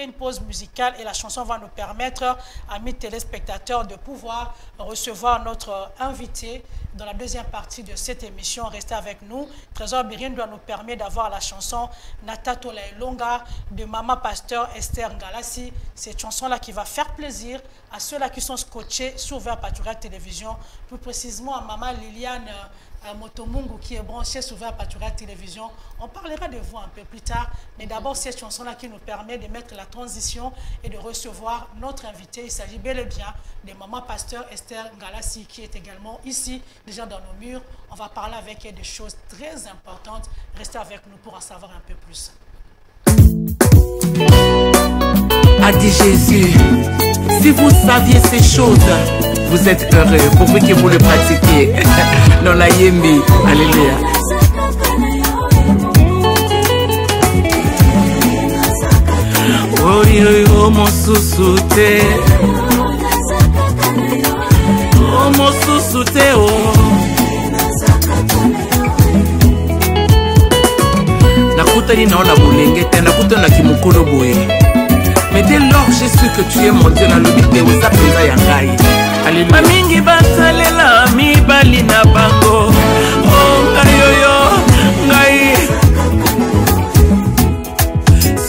marquer une pause musicale et la chanson va nous permettre, amis téléspectateurs, de pouvoir recevoir notre invité dans la deuxième partie de cette émission. Restez avec nous. Trésor Birine doit nous permettre d'avoir la chanson Natato la Elonga de Maman Pasteur Esther Ngalassi. Cette chanson-là qui va faire plaisir à ceux-là qui sont scotchés sur Vert Paturel Télévision, plus précisément à Maman Liliane Motomungu qui est branchée sur Vert Paturel Télévision. On parlera de vous un peu plus tard, mais d'abord cette chanson-là qui nous permet de mettre la transition et de recevoir notre invité. Il s'agit bel et bien de Maman Pasteur Esther Ngalassi qui est également ici, déjà dans nos murs. On va parler avec elle de choses très importantes. Restez avec nous pour en savoir un peu plus. A dit Jésus, si vous saviez ces choses, vous êtes heureux, pour vous que vous le pratiquiez. Dans la Yembi, alléluia. Oh yo yo mon sousouté, oh mon sousouté oh. Nakutani naona bulengete, nakutana kimukolo boye. Mais dès lors j'ai su que tu es mon Dieu, na lobite oza penza ya ngai. Alléluia. Mingi basalela mibali na bango, oh ngai yoyo ngai.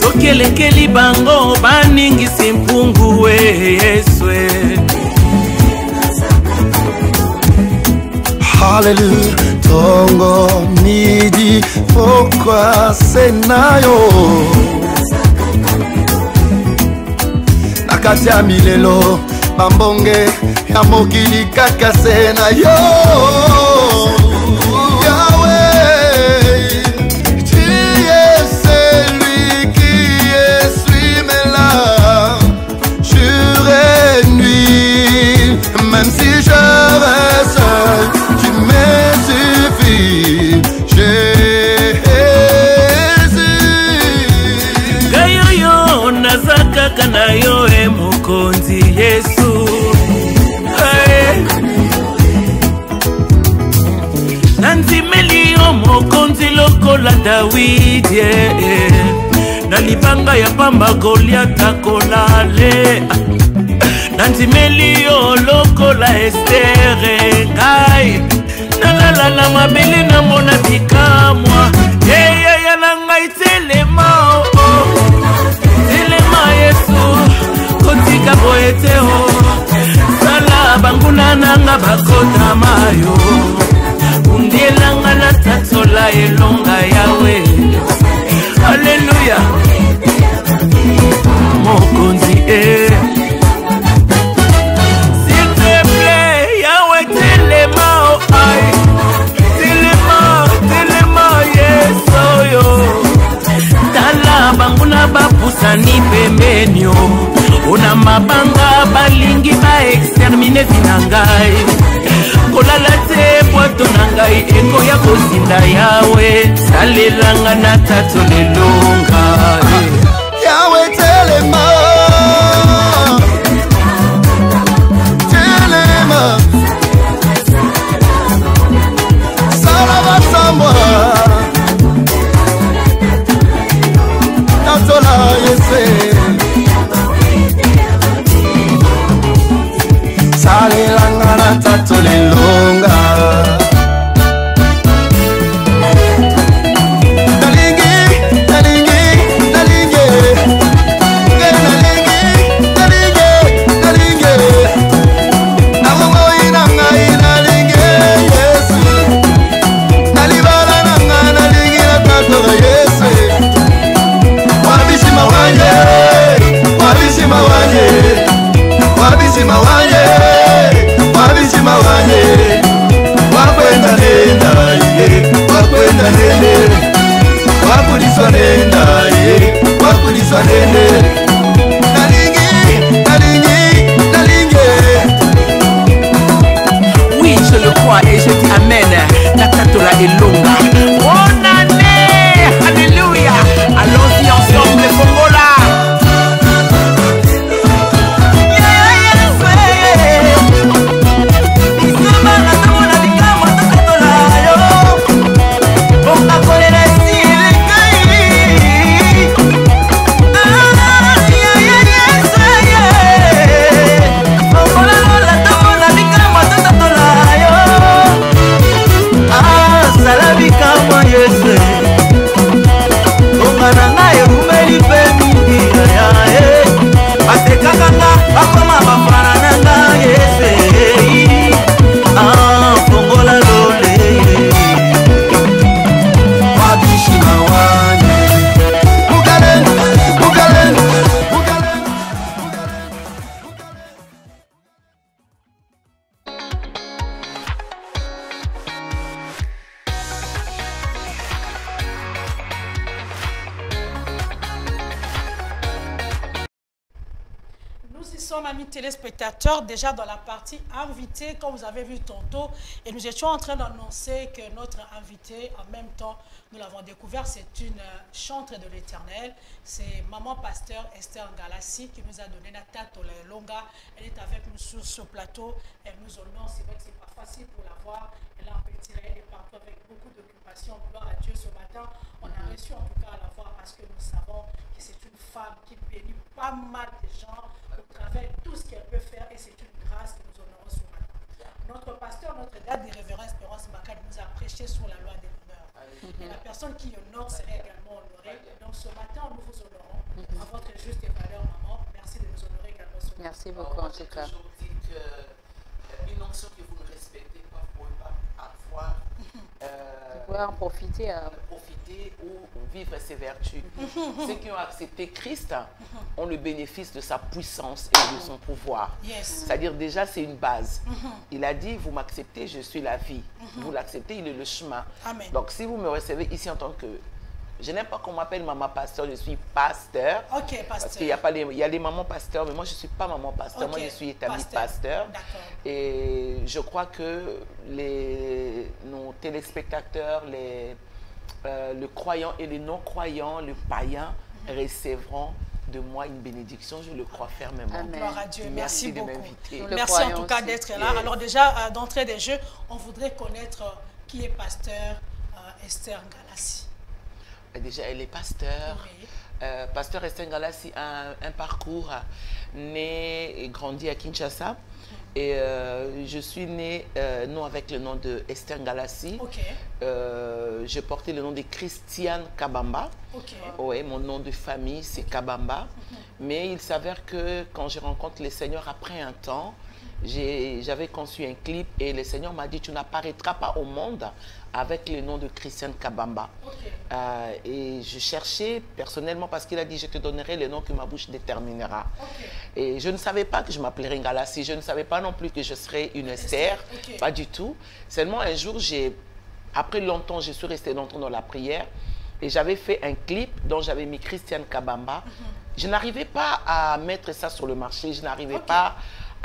Soki elekeli bango baningisi mpungu we Yeswe. Hallelujah, tongo midi pourquoi senayo nakati ya milelo bambonge ya mokili kaka senayo. Yahweh, tu es celui qui essuie mes larmes jour et nuit, même si je reste seul, tu me suffis, Jésus. Gayoyo nazaka kanayo e mokonzi Yesu. Nanzimeli o mokonzi lokola Dawidi, na libanga ya pamba Goliata kolale. Nanzimeli o lokola Estere ngai, nalalala mabele na mona bikamwa. Yeya na ngai telema oh, telema Yesu kotika boete oh. Sala banguna nanga bakota mayo, undielanga na tatola elonga yawe. Alléluia. Mokonzi s'il te plaît Yahweh telema oh ay, telema Yesu yo. Tala banguna bapusani pembenyo, ona mabanga balingi ba extermine vinangai. Kolala te bwato nangai eko ya kosinda Yawe. Salelanga na tato lelonga Yahweh telema, telema salava sambwa natola Yese. Salelanga na tato lelonga oui, je le crois et je dis amen. La tatola est longue. Bonne année. Alléluia. Allons-y ensemble, Congola. Yeah. sommes, amis téléspectateurs, déjà dans la partie invité, comme vous avez vu tantôt, et nous étions en train d'annoncer que notre invité, en même temps, nous l'avons découvert, c'est une chantre de l'Éternel. C'est Maman Pasteur Esther Ngalassi qui nous a donné la tête au longa. Elle est avec nous sur ce plateau. Elle nous honore. C'est vrai que ce n'est pas facile pour la voir. Elle a un petit elle est partout avec beaucoup d'occupation. Gloire à Dieu ce matin. On a réussi en tout cas à la voir parce que nous savons que c'est une femme qui bénit pas mal de gens au travers de tout ce qu'elle peut faire et c'est une grâce que nous honorons ce matin. Notre pasteur, notre date de révérence Espérance Makad nous a prêché sur la loi de l'honneur. Et la personne qui honore serait également honorée. Donc ce matin, nous vous honorons à votre juste et valeur, maman. Merci de nous honorer également ce matin. Merci beaucoup en tout cas. Je toujours dis qu'une onction que vous ne respectez pas, vous ne pouvez pas avoir. Vous pouvez en profiter. Profiter ou vivre ses vertus. Ceux qui ont accepté Christ ont le bénéfice de sa puissance et de son pouvoir. Yes. C'est-à-dire déjà c'est une base. Il a dit, vous m'acceptez, je suis la vie. Vous l'acceptez, il est le chemin. Amen. Donc si vous me recevez ici en tant que... Je n'aime pas qu'on m'appelle maman pasteur, je suis pasteur. Ok, pasteur. Parce qu'il y a pas les, il y a les mamans pasteurs, mais moi je ne suis pas maman pasteur, moi je suis établi pasteur. Et je crois que nos téléspectateurs, le croyant et les non-croyants, le païen, recevront de moi une bénédiction, je le crois fermement. Amen. Gloire à Dieu, merci de beaucoup. m'inviter. Merci en tout cas d'être là. Alors déjà, d'entrée des jeux, on voudrait connaître qui est pasteur Esther Ngalassi. Déjà, elle est pasteur. Oui. Pasteur Esther Ngalassi a un parcours né et grandi à Kinshasa. Et je suis née non avec le nom de Esther Ngalassi. Okay. Je portais le nom de Christiane Kabamba. Okay. Ouais, mon nom de famille, c'est Kabamba. Mais il s'avère que quand je rencontre le Seigneur après un temps, j'avais conçu un clip et le Seigneur m'a dit, tu n'apparaîtras pas au monde avec le nom de Christiane Kabamba. Okay. Et je cherchais personnellement parce qu'il a dit, je te donnerai le nom que ma bouche déterminera. Okay. Et je ne savais pas que je m'appellerais Ngalassi, je ne savais pas non plus que je serais une Esther, okay. Pas du tout. Seulement un jour, après longtemps, je suis restée longtemps dans la prière et j'avais fait un clip dont j'avais mis Christiane Kabamba. Je n'arrivais pas à mettre ça sur le marché, je n'arrivais pas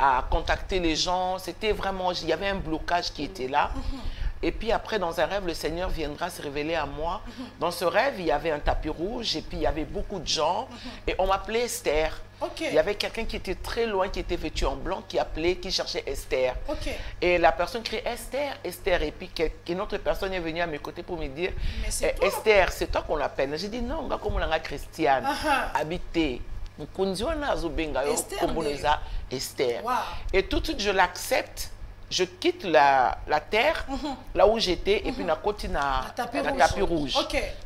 à contacter les gens. C'était vraiment, il y avait un blocage qui était là. Et puis après, dans un rêve, le Seigneur viendra se révéler à moi. Dans ce rêve, il y avait un tapis rouge et puis il y avait beaucoup de gens. Et on m'appelait Esther. Il y avait quelqu'un qui était très loin, qui était vêtu en blanc, qui cherchait Esther. Et la personne criait Esther, Esther. Et puis une autre personne est venue à mes côtés pour me dire Esther, c'est toi qu'on l'appelle. J'ai dit non, on va comme on Christiane, habité. Esther. Wow. Et tout de suite, je l'accepte. Je quitte la terre, là où j'étais, et puis na côté na tapis rouge.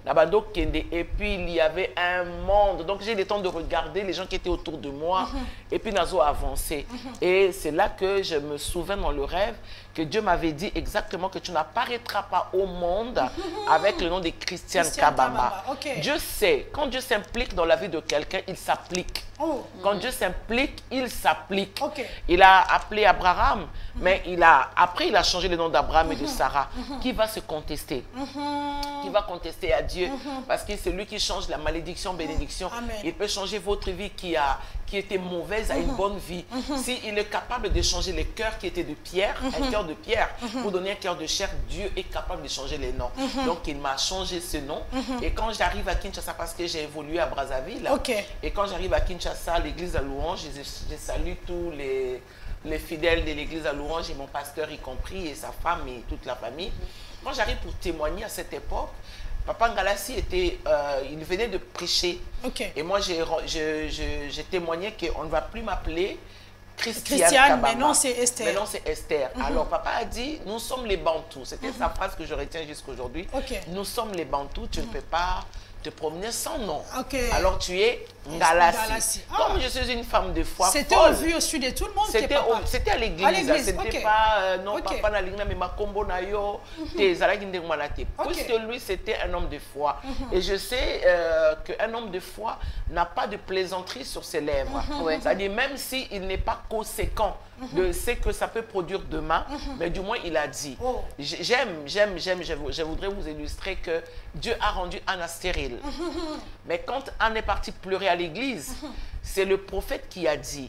Et puis il y avait un monde. Donc j'ai le temps de regarder les gens qui étaient autour de moi, et puis nazo avancé. Et c'est là que je me souviens dans le rêve que Dieu m'avait dit exactement que tu n'apparaîtras pas au monde avec le nom de Christiane Kabamba. Dieu sait, quand Dieu s'implique dans la vie de quelqu'un, il s'applique. Quand Dieu s'implique, il s'applique. Il a appelé Abraham, mais après il a changé le nom d'Abraham et de Sarah. Qui va se contester? Qui va contester à Dieu? Parce que c'est lui qui change la malédiction, bénédiction. Il peut changer votre vie qui était mauvaise à une bonne vie. S'il est capable de changer les cœurs qui étaient de pierre, un cœur de pierre, pour donner un cœur de chair, Dieu est capable de changer les noms. Donc il m'a changé ce nom. Et quand j'arrive à Kinshasa, parce que j'ai évolué à Brazzaville, et quand j'arrive à Kinshasa, l'église à Louange, je salue tous les fidèles de l'église à Louange, et mon pasteur y compris, et sa femme et toute la famille. Quand j'arrive pour témoigner à cette époque, Papa Ngalassi il venait de prêcher. Et moi, j'ai témoigné qu'on ne va plus m'appeler Christiane Kabamba. Mais non, c'est Esther. Mais non, c'est Esther. Alors, papa a dit, nous sommes les Bantous. C'était sa phrase que je retiens jusqu'à aujourd'hui. Nous sommes les Bantous, tu ne peux pas te promener sans nom. Alors tu es Ngalassi. Comme je suis une femme de foi, c'était au vu au sud de tout le monde. C'était à l'église. C'était pas non papa na lingna mais ma combo na yo te zalaki ndenge malate. Puisque lui c'était un homme de foi. Et je sais qu'un homme de foi n'a pas de plaisanterie sur ses lèvres. C'est-à-dire même s'il n'est pas conséquent de ce que ça peut produire demain, mais du moins il a dit. J'aime, je voudrais vous illustrer que Dieu a rendu Anna stérile. Mais quand Anne est partie pleurer à l'église, c'est le prophète qui a dit,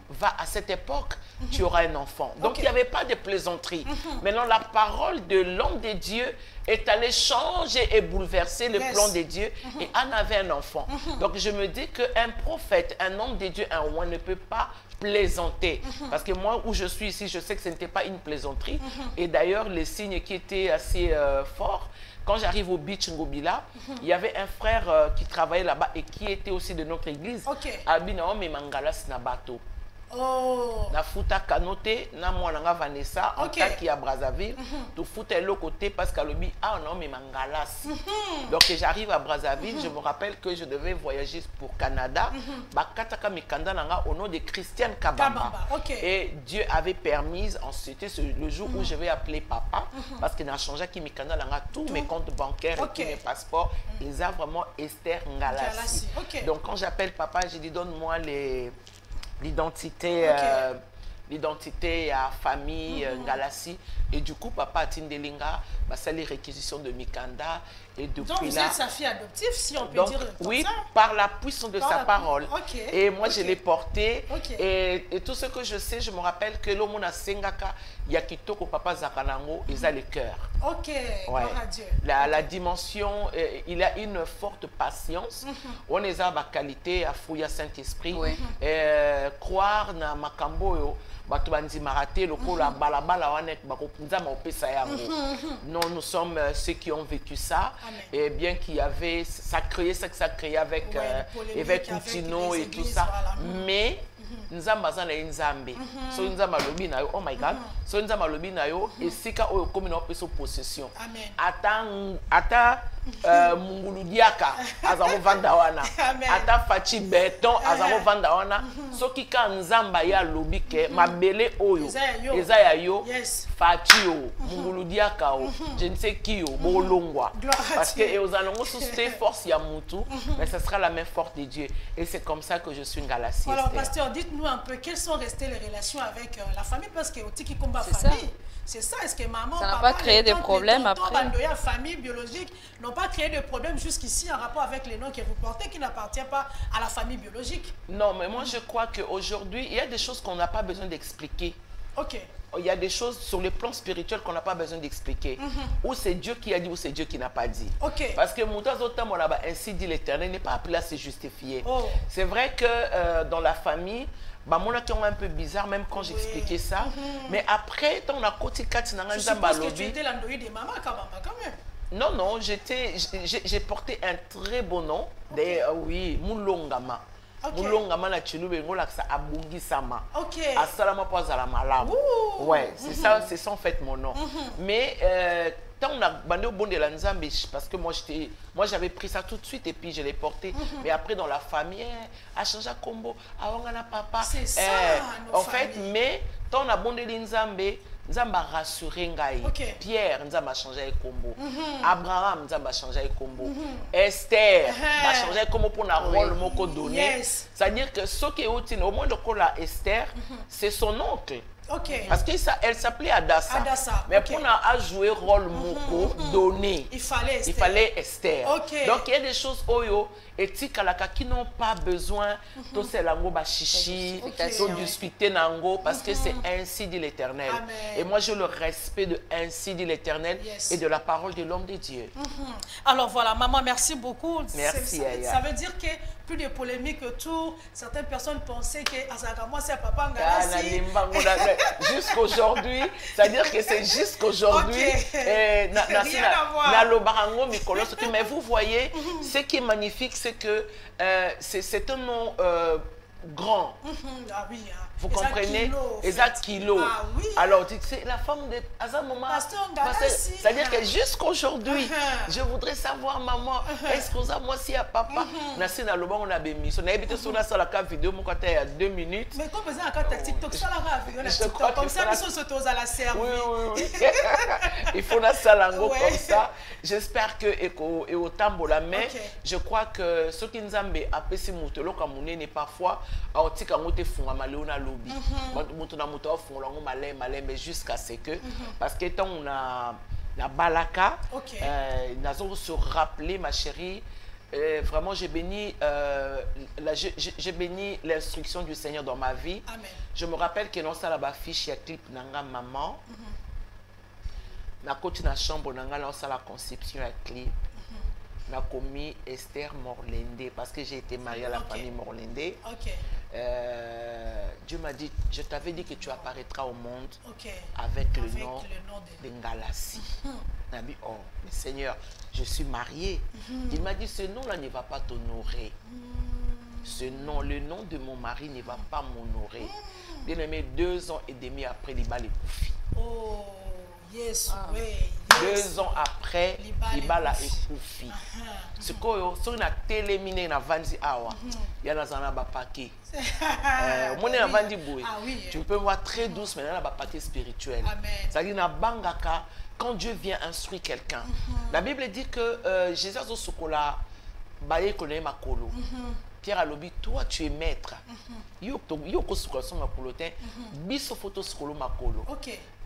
va à cette époque, tu auras un enfant. Donc il n'y avait pas de plaisanterie. Maintenant la parole de l'homme de Dieu est allée changer et bouleverser le plan de Dieu. Et Anne avait un enfant. Donc je me dis qu'un prophète, un homme de Dieu, un roi ne peut pas plaisanter. Parce que moi, où je suis ici, je sais que ce n'était pas une plaisanterie. Et d'ailleurs, les signes qui étaient assez forts, quand j'arrive au beach Ngobila, il y avait un frère qui travaillait là-bas et qui était aussi de notre église. Abinao me mangalas na bateau. Na futa kanote na mwananga Vanessa en tant qu'il y a Brazzaville tout foutait l'autre côté parce qu'à l'obi ah non mais mangalas. Donc j'arrive à Brazzaville, je me rappelle que je devais voyager pour Canada bakataka mikanda nanga au nom de Christiane Kabamba. Et Dieu avait permis, c'était le jour où je vais appeler papa parce qu'il a changé qui mikanda nanga tous mes comptes bancaires et tous mes passeports, ils ont vraiment Esther Ngalasi. Donc quand j'appelle papa, je dis donne-moi l'identité à famille Ngalasi. Et du coup papa Tindelinga c'est les réquisitions de Mikanda et depuis donc vous êtes sa fille adoptive, si on peut donc, dire comme oui, ça. par la puissance de sa parole. Et moi je l'ai portée et tout ce que je sais, je me rappelle que l'Omona Sengaka Yakitoko papa Zakanango ils a le cœur. La dimension, il a une forte patience. On est à ma qualité à fouiller Saint-Esprit. Croire na makambo bato bandi maraté le kola balabala wanek bakopunza maopesa yango. Non, nous sommes ceux qui ont vécu ça. Et bien qu'il y avait ça créait avec évêque Koutino et tout ça, mais nzamba za na nzambe so nzamba lobi na yo, oh my god, so nzamba lobi na yo esika oyo komi na peso possession ata mungulu diaka azamo vanda wana ata fachi beton azamo vanda wana soki ka nzamba ya lobi ke mabele oyo eza ya yo fachi yo mungulu diaka o je ne sais qui yo bolongwa parce que ozalongo susciter force ya mutu mais ce sera la main forte de Dieu et c'est comme ça que je suis Ngalasi. Alors pasteur, dites-nous un peu quelles sont restées les relations avec la famille parce que au tiki combat famille. C'est ça, est-ce que maman, ça n'a pas créé de problèmes après? La famille biologique n'ont pas créé de problèmes jusqu'ici en rapport avec les noms que vous portez qui n'appartiennent pas à la famille biologique? Non, mais moi je crois qu'aujourd'hui, il y a des choses qu'on n'a pas besoin d'expliquer. Il y a des choses sur le plan spirituel qu'on n'a pas besoin d'expliquer. Ou c'est Dieu qui a dit, ou c'est Dieu qui n'a pas dit. Parce que ainsi dit l'Éternel n'est pas appelé à se justifier. C'est vrai que dans la famille, mon acteur un peu bizarre même quand j'expliquais ça. Mais après, on a côté 4 je suppose que tu étais l'endoïde de maman quand même. Non, non, j'ai porté un très beau nom. Oui, Moulongama. Moulongama na Chilube Ngolaksa Abungi Sama. Assalama Pozala Malam. Ouais, c'est ça en fait mon nom. Mais quand on a bandé au bon de la Nzambe, parce que moi j'avais pris ça tout de suite et puis je l'ai porté. Mais après dans la famille, a changé combo, awangana papa. C'est ça. En fait, mais quand on a bondé l'Nzambe, Nzamba rassuré ngai. Pierre Nzamba changé combo. Abraham Nzamba changé combo. Esther a changé combo pour la rôle moko donné. C'est-à-dire que ce qui est utile au moins de la Esther, c'est son oncle. Parce qu'elle s'appelait Adassa. Mais pour jouer rôle moko donné, il fallait Esther. Donc il y a des choses oyo éthiques qui n'ont pas besoin de se lango ba chichi, de discuter nango parce que c'est ainsi dit l'Éternel. Et moi je le respect de ainsi dit l'Éternel et de la parole de l'homme de Dieu. Alors voilà, maman, merci beaucoup. Merci. Ça veut dire que plus de polémiques autour, certaines personnes pensaient que Azagama c'est papa Ngalasi. Jusqu'aujourd'hui, c'est-à-dire que c'est jusqu'aujourd'hui. Mais vous voyez, ce qui est magnifique, c'est que c'est un nom grand. Vous comprenez? Exact kilo. Alors, c'est la femme de Azamoma. C'est-à-dire que jusqu'aujourd'hui, je voudrais savoir, maman, est-ce que moi si à papa, Nassi na loba on a bémi. On a habité sur la salle à vidéo, mon côté il y a 2 minutes. Mais comme ça, quand tu TikTok, ça la vidéo, comme ça, ils sont à la serre. Oui. Il faut la salango comme ça. J'espère que et au tambola, mais je crois que ce qui nous a appelé si moutelo comme on est parfois à otika moute funga malona lobby. Moutona moto funga lango malé mais jusqu'à ce que parce que tant on a la balaka, nous allons se rappeler ma chérie. Vraiment, j'ai béni l'instruction du Seigneur dans ma vie. Amen. Je me rappelle que dans ça la fiche il y a clip nanga maman. Na côté na chambre nanga dans ça la conception à clip. Na commis Esther Morlende parce que j'ai été mariée à la famille Morlende. Dieu m'a dit, je t'avais dit que tu apparaîtras au monde avec le nom de Ngalassi. Il dit, oh, mais Seigneur, je suis mariée. Il m'a dit, ce nom-là ne va pas t'honorer. Ce nom, le nom de mon mari ne va pas m'honorer. Bien aimé, 2 ans et demi après, il va les Koufi. Oh, yes, oui. 2 ans après, il va la Koufi. Ce qu'on a téléminé dans Vandi Awa, il y a un paquet. Tu peux voir très douce, mais il y a un paquet spirituel. C'est-à-dire, quand Dieu vient instruire quelqu'un, la Bible dit que Jésus a dit Pierre a dit, toi tu es maître.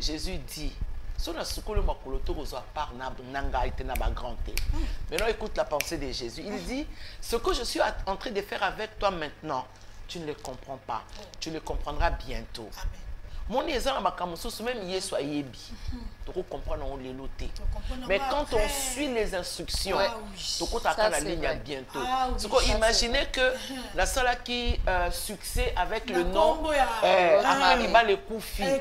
Jésus dit, maintenant écoute la pensée de Jésus. Il dit, ce que je suis en train de faire avec toi maintenant, tu ne le comprends pas. Tu le comprendras bientôt. Mon exemple, même Yesu ayebi, tu comprends on les loté. Mais quand on suit les instructions, tu comprends la ligne à bientôt. Imaginez que la salle qui succès avec le nom Amaniba le Koufi. Ah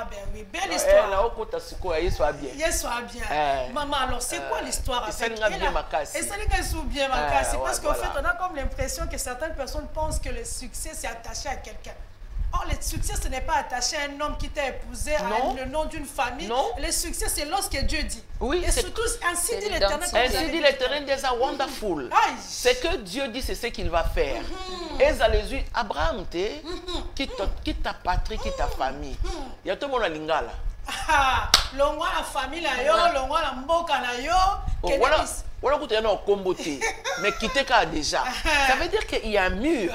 ben oui, belle histoire. Maman, alors c'est quoi l'histoire avec elle? Et ça n'est bien parce qu'en fait on a comme l'impression que certaines personnes pensent que le succès c'est attaché à quelqu'un. Or, le succès, ce n'est pas attaché à un homme qui t'a épousé, à le nom d'une famille. Non. Le succès, c'est lorsque Dieu dit. Oui, et surtout, ainsi dit l'Éternel. Ainsi dit l'Éternel, c'est wonderful. C'est que Dieu dit, c'est ce qu'il va faire. Et ça les dit, Abraham, quitte ta patrie, quitte ta famille. Il y a tout le monde à Lingala. L'ongwa la famille, l'ongwa la mboka, voilà que tu es en comboté, mais quitter déjà. Ça veut dire qu'il y a un mur.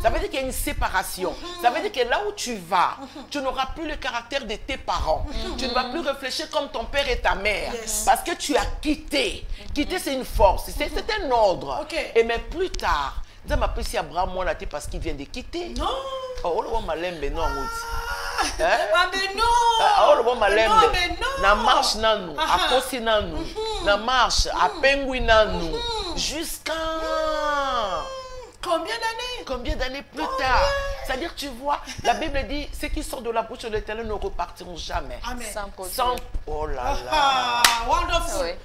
Ça veut dire qu'il y a une séparation. Ça veut dire que là où tu vas, tu n'auras plus le caractère de tes parents. Tu ne vas plus réfléchir comme ton père et ta mère. Parce que tu as quitté. Quitter, c'est une force. C'est un ordre. Et mais plus tard, ça m'a pris si Abraham moi là parce qu'il vient de quitter. Non. Oh, le bon malembe non. Ah mais non. Ah le bon malembe. Na marche nanu, à kosi nanu, na marche, à pengui nanu, jusqu'à combien d'années plus tard? C'est-à-dire, tu vois, la Bible dit, ceux qui sortent de la bouche de l'Éternel ne repartiront jamais. Amen. Sans oh là là. Wonderful.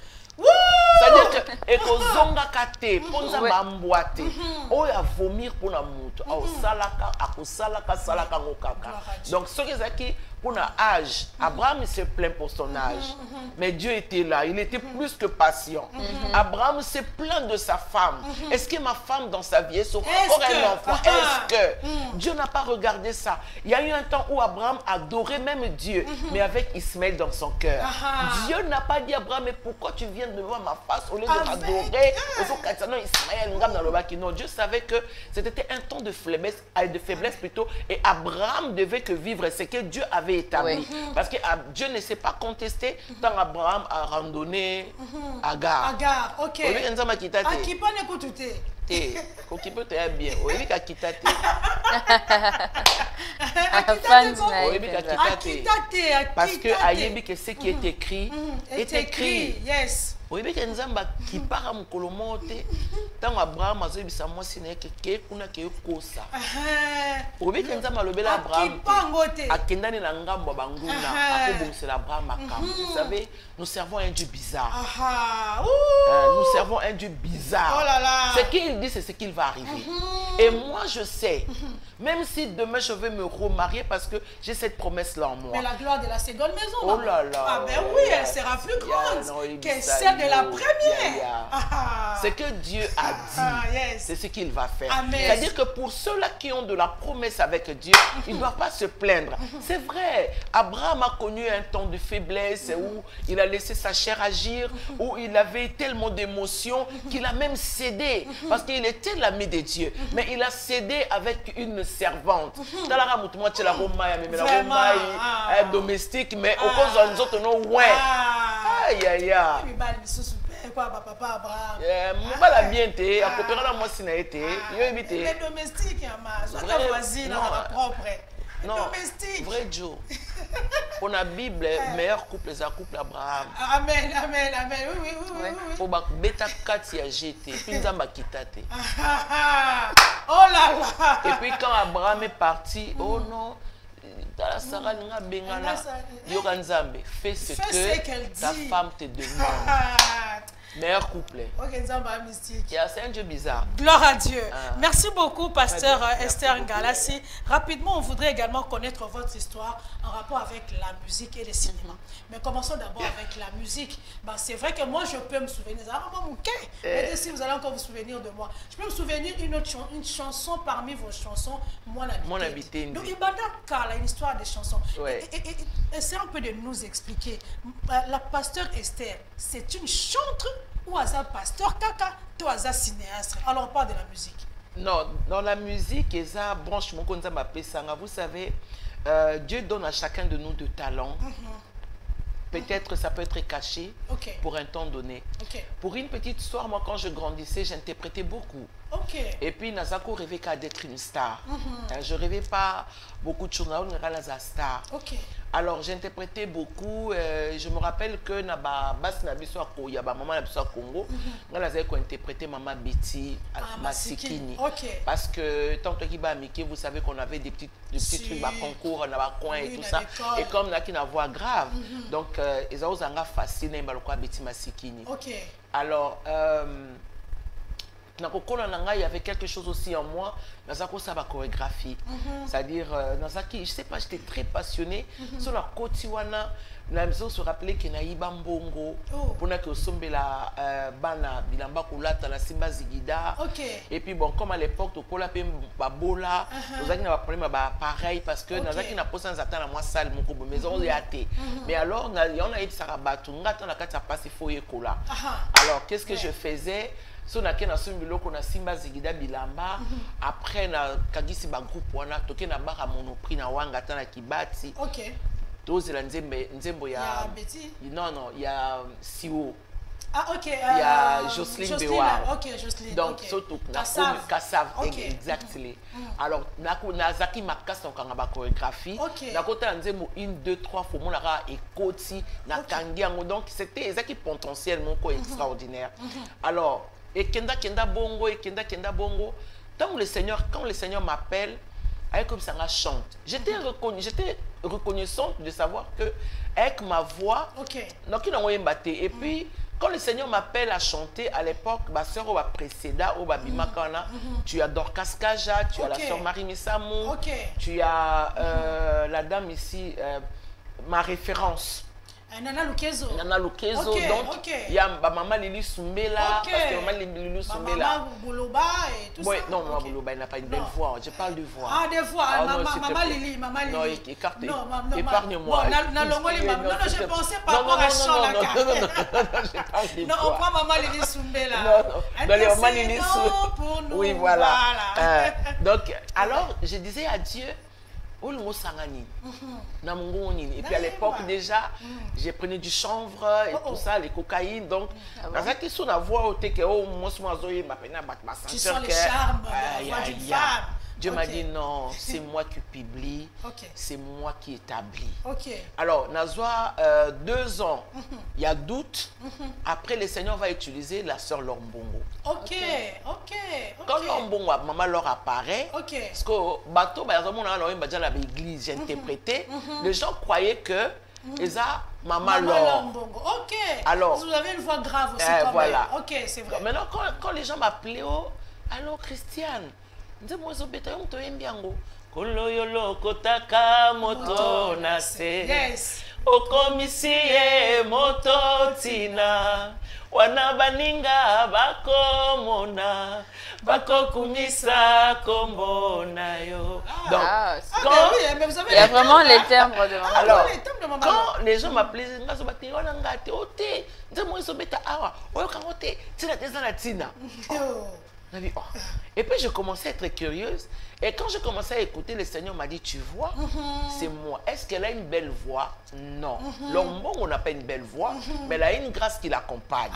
C'est-à-dire que ekozonga kate ponza bamboate oyo a vomir pour la moto au salaka salaka ngokaka. Donc ce qui est qui pour un âge, Abraham se plaint pour son âge, mais Dieu était là, il était plus que patient. Abraham se plaint de sa femme. Est-ce que ma femme dans sa vie est encore un enfant? Est-ce que Dieu n'a pas regardé ça? Il y a eu un temps où Abraham adorait même Dieu, mais avec Ismaël dans son cœur. Dieu n'a pas dit à Abraham, mais pourquoi tu viens de voir ma face au lieu de m'adorer? Non, Dieu savait que c'était un temps de faiblesse plutôt, et Abraham devait que vivre ce que Dieu avait établi. Parce que Dieu ne s'est pas contesté tant Abraham a randonné Agar. Agar, ok. Akipa n'écoute bien. Parce que Ayebi que ce qui est écrit est écrit. Yes. Oui, mais Nzamba qui part à Mukolomote, tant Abraham a dit ça moi c'est que kuna ke kosa. Oui, mais Nzamba le bel Abraham. A kendani na ngambo banguna, a kobomse Abraham akam. Vous savez, nous servons un Dieu bizarre. Nous servons un Dieu bizarre. Oh là là. Ce qu'il dit, c'est ce qu'il va arriver. Et moi, je sais, même si demain je vais me remarier parce que j'ai cette promesse-là en moi. Mais la gloire de la seconde maison. Oh là là. Ah ben oui, elle sera plus grande que celle de la première. Ce que Dieu a dit, c'est ce qu'il va faire. C'est-à-dire que pour ceux-là qui ont de la promesse avec Dieu, ils ne doivent pas se plaindre. C'est vrai, Abraham a connu un temps de faiblesse où il a laissé sa chair agir, où il avait tellement d'émotions qu'il a même cédé parce qu'il était l'ami de Dieu. Mais il a cédé avec une servante. Domestique, mais au cause de nous autres, non, ouais. Aïe, aïe, aïe. Mbala bien été, à côté de moi si n'a été, les domestiques, soit voisine, propre. Non, vrai Joe. Pour la Bible, meilleur couple, c'est un couple Abraham. Amen, amen, amen. Oui. Pour bêta 4 y a jeté, puis nous avons quitté. Oh là là. Et puis quand Abraham est parti, oh non. Sarah fais ce que ta femme te demande. Meilleur couplet. C'est un Dieu bizarre. Gloire à Dieu. Merci beaucoup, pasteur Esther Ngalassi. Rapidement, on voudrait également connaître votre histoire en rapport avec la musique et le cinéma. Mais commençons d'abord avec la musique. Ben, c'est vrai que moi, je peux me souvenir. Mais si vous allez encore vous souvenir de moi, je peux me souvenir une chanson parmi vos chansons, Mon habité. Donc, il y a une histoire de chansons. Essayez un peu de nous expliquer. La pasteur Esther, c'est une chanteuse ou un pasteur kaka, toi un cinéaste. Alors on parle de la musique. Non, dans la musique, vous savez, Dieu donne à chacun de nous de talents. Peut-être ça peut être caché pour un temps donné. Pour une petite histoire, moi quand je grandissais, j'interprétais beaucoup. Et puis, Nazako rêvait qu'à d'être une star. Je ne rêvais pas beaucoup de choses. On est la star. Alors, j'interprétais beaucoup. Je me rappelle que Naba Bas Nabiso Akoya, maman Nabiso Congo, on a interprété Maman Betty Masikini. Parce que tant que Mickey, vous savez qu'on avait des petits trucs à concours, on avait coin et tout ça. Et comme on a une voix grave, donc ils ont fasciné Betty Masikini. Alors, il y avait quelque chose aussi en moi, dans la chorégraphie. C'est-à-dire, je ne sais pas, j'étais très passionnée. Sur la Kotiwana, nous se rappelait qu'il y a Ibambongo, pour que sombe la bana, bilamba kulata, la simba zigida. Et puis bon, comme à l'époque, au kola pe babola, nous avons un problème pareil parce que nous avons un poste en attendant moi salle, mon couple maison est athée. Mais alors, on a eu sarabatu, on a la carte à passer foyer kola. Alors, qu'est-ce que je faisais? So na kena sumbilo kona simba zigida bilamba après na kagisi ba groupe wana toke na bara monoprix na wanga tana kibati tozela nzembo ya non ya Siwo il y a Jocelyne Bewar. Donc surtout Kassav exactement. Alors Nazaki Makas donc en ba chorégraphie na côté nzembo 1 2 3 fois mon ara ekoti na kangiango donc c'était ezaki potentiellement extraordinaire. Alors et kenda bongo, quand le Seigneur m'appelle, avec comme ça chante. J'étais reconnaissante de savoir que avec ma voix, et puis quand le Seigneur m'appelle à chanter à l'époque, ma soeur au précéda au Babimakana, tu as Dorcas Kaja, tu as la soeur Marie Missamou, tu as la dame ici, ma référence. Nana Lukezo. Donc il y a maman Lili Sumbela, parce que maman Lili Sumbela. Maman Boulouba et tout ça. Non, maman Boulouba, elle n'a pas une belle voix. Je parle de voix. Ah, de voix. Maman Lili. Non, écarte. Épargne-moi. Non, je pensais pas pour un chant là. Non, on prend maman Lili Sumbela. Non, maman Lili Sumbela. Oui, voilà. Donc, alors, je disais à Dieu, et puis à l'époque déjà, j'ai pris du chanvre et tout ça, les cocaïnes. Donc, dans cette question, la voix au TKO, moi, tu sens le charme de la voix d'une femme. Dieu m'a dit non, c'est moi qui publie, c'est moi qui établis. Alors, Nazwa, 2 ans, il y a doute. Après, le Seigneur va utiliser la sœur Lombongo. Quand Lombongo, maman leur apparaît, parce que bateau, dans l'église, j'ai interprété, les gens croyaient que Eza, maman Lombongo. Alors, vous avez une voix grave aussi. Voilà. C'est vrai. Maintenant, quand les gens m'appelaient, alors Christiane, koloyolo kotaka moto na se okomisie moto tina wana baninga bakomona bakokumisa kombo na yo. Donc il y a vraiment les timbres de maman. Alors quand les gens m'appelaient ngazo bati wana ngate ote nzemo iso beta awa oyo kangote tina tezana tina. Et puis je commençais à être curieuse. Et quand je commençais à écouter, le Seigneur m'a dit, tu vois, c'est moi. Est-ce qu'elle a une belle voix? Non. L'homme, on n'a pas une belle voix, mais elle a une grâce qui l'accompagne.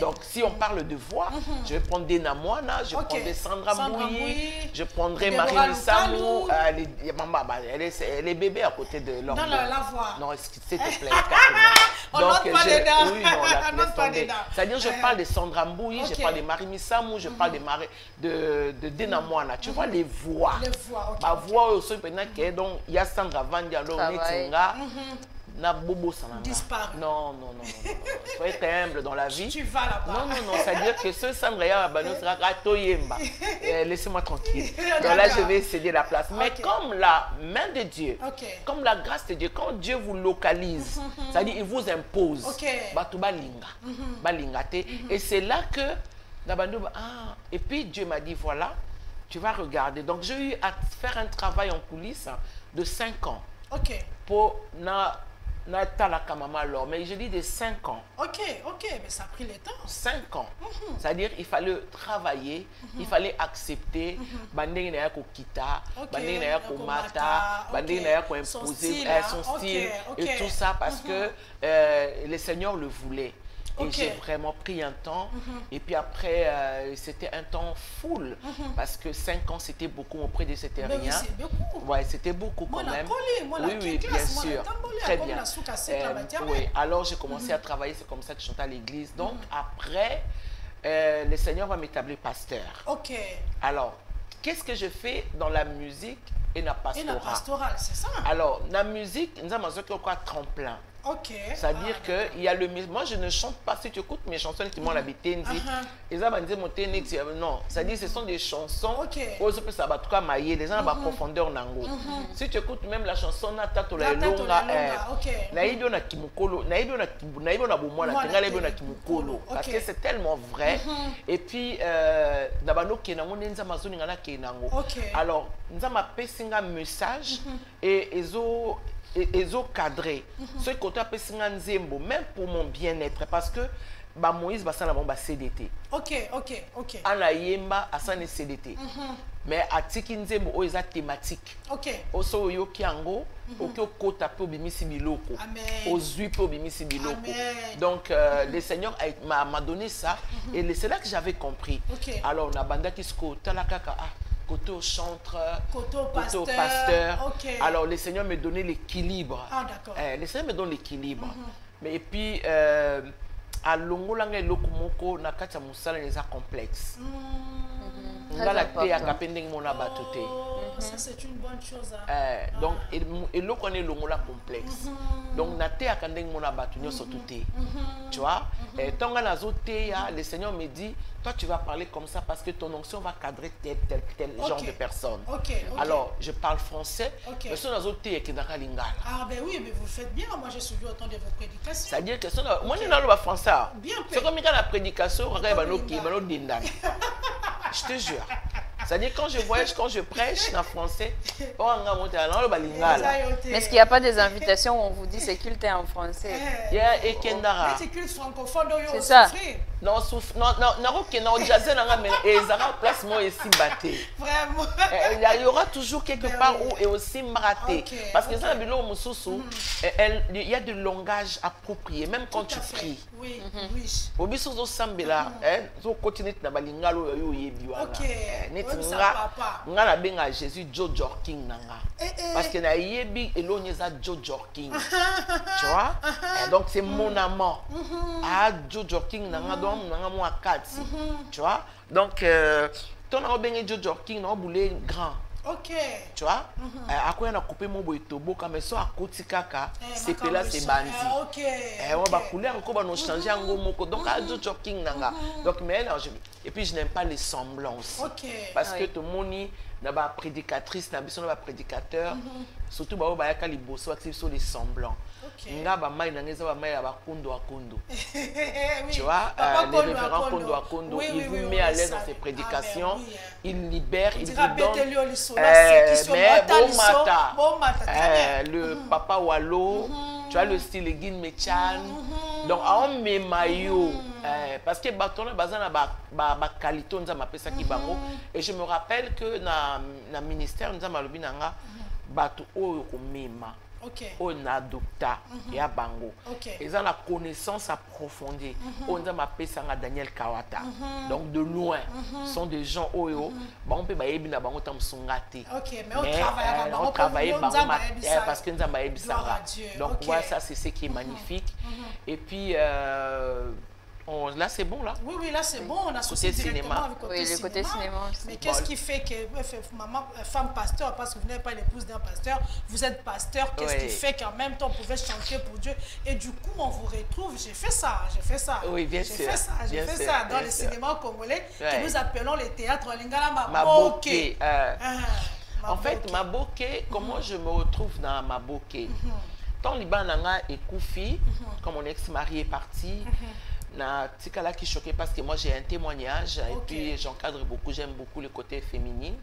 Donc si on parle de voix, je vais prendre des Namoana, je prendrai Sandra Mbouyi, je prendrai Marie Samou. Elle est bébé à côté de l'homme. Dans la voix. Non, s'il te plaît. On n'entre pas dedans. Oui, non, laisse tomber. C'est-à-dire, je parle de Sandra Mbouyi, je parle de Marie Samou, je parle de Dena Moana. Tu vois les voix. Les voix, ma voix aussi, donc il y a Sandra Vandi, alors Netinga, na bobo sana. Disparu. Non. Il faut être humble dans la vie. Tu vas là-bas. Non, c'est-à-dire que ce Sandra Yabano sera Toyemba. Laissez-moi tranquille. Donc là, je vais céder la place. Mais comme la main de Dieu, comme la grâce de Dieu, quand Dieu vous localise, c'est-à-dire il vous impose, et c'est là que et puis Dieu m'a dit, voilà, tu vas regarder. Donc j'ai eu à faire un travail en coulisses de 5 ans. Pour na talaka maman alors, mais je dis de 5 ans. Mais ça a pris le temps. 5 ans. C'est-à-dire il fallait travailler, il fallait accepter, bandeng na ko kita, bandeng na ko mata, bandeng na ko imposer son style et tout ça parce que le Seigneur le voulait. Et j'ai vraiment pris un temps. Et puis après, c'était un temps full. Parce que 5 ans, c'était beaucoup auprès de cet rien. Ouais, c'était beaucoup quand même. Oui, bien sûr. Très bien. Oui. Alors, j'ai commencé à travailler. C'est comme ça que je chantais à l'église. Donc, après, le Seigneur va m'établir pasteur. Alors, qu'est-ce que je fais dans la musique et la pastorale? Et la pastorale, c'est ça. Alors, la musique, nous avons un tremplin. C'est-à-dire que il y a le... Moi, je ne chante pas. Si tu écoutes mes chansons qui m'ont l'habité, non. C'est-à-dire ce sont des chansons les gens ont la profondeur. Si tu écoutes même la chanson parce que c'est tellement vrai. Et puis, alors, nous avons un message et ils ont cadré. Ce côté nzembo, même pour mon bien-être, parce que Moïse va s'en avoir CDT. Ana yemba a s'en CDT. Mais à tiki nzembo ils ont thématique. Oso yo kiango, okyo kota po bimisi biloko. Ozui po bimisi biloko. Donc le Seigneur m'a donné ça et c'est là que j'avais compris. Alors on a banda kisko talakaka côté au chanteur, côté au pasteur. Alors, le Seigneur me donnait l'équilibre. Le Seigneur me donne l'équilibre. Mais et puis, à Longolanga et Lokomoko, Nakacha Moussala les a complexes. Ça, c'est une bonne chose. Donc, et l'eau connaît Longola complexe. Donc, Nate a kandeng mona batunyo sotuté. Tu vois? Et tant que le Seigneur me dit, toi, tu vas parler comme ça parce que ton onction va cadrer tel genre de personne. Alors, je parle français. Mais son azoté qui n'a pas lingala. Ah, ben oui, mais vous faites bien. Moi, j'ai suivi autant de vos prédications. C'est-à-dire que moi, je suis dans le français. C'est comme quand la prédication, je te jure. C'est-à-dire quand je voyage, quand je prêche en français, mais est-ce qu'il n'y a pas des invitations où on vous dit c'est culte en français? Il y a Ekendara. C'est culte francophone. C'est ça. Non, vraiment. Il y aura toujours quelque part où et aussi maraté. Parce que ça, il y a du langage approprié, même quand tu pries. Oui. Jésus Joe Jorking parce que na yebi elonyeza Joe Jorking. Tu vois? Donc c'est mon amant. Ah Joe Jorking nanga donc nanga moi 4. Tu vois? Donc ton a Joe Jorking na boulé grand. Tu vois? À quoi on a coupé mon boitobo quand mais so à côté kaka c'est que là c'est bandi. On va couler encore va nous changer en gros moko donc à Joe Jorking nanga. Donc mais là Et puis je n'aime pas les semblants aussi. Parce que tout le monde est prédicatrice, na prédicateur, surtout bayaka liboso actif sur les semblants. Nga ba mai na ngeza ba mai ba kondo akondo. Tu vois, les révérends kondo akondo, il vous met à l'aise dans ses prédications, il libère, il vous donne le papa Wallo, tu as le style de Guin Mechan. Donc on met maillot parce que bâton bazana ba qualité on ma pesa ki bango et je me rappelle que na ministère nous a nanga bato oyo ko mema. On a docteur et à bango. Ils ont la connaissance approfondie. On a appelé ça Daniel Kawata. Donc de loin, sont des gens oyo. On peut bailler bien bango tam songate. Mais on travaille parce que nous avons baillé ça. Donc voilà, ça c'est ce qui est magnifique. Et puis là c'est bon là. Oui, là c'est bon. On a côté cinéma. Oui, le côté cinéma. Mais qu'est-ce qui fait que maman, femme pasteur, parce que vous n'êtes pas l'épouse d'un pasteur, vous êtes pasteur, qu'est-ce qui fait qu'en même temps vous pouvez chanter pour Dieu et du coup on vous retrouve, j'ai fait ça. Oui, bien sûr. J'ai fait ça dans le cinéma congolais que nous appelons les théâtres Lingala Maboké. En fait, Maboké, comment je me retrouve dans Maboké? Tant Liban Nanga et Koufi, quand mon ex-mari est parti, na tikala qui choqué parce que moi j'ai un témoignage et puis j'encadre beaucoup, j'aime beaucoup le côté féminin.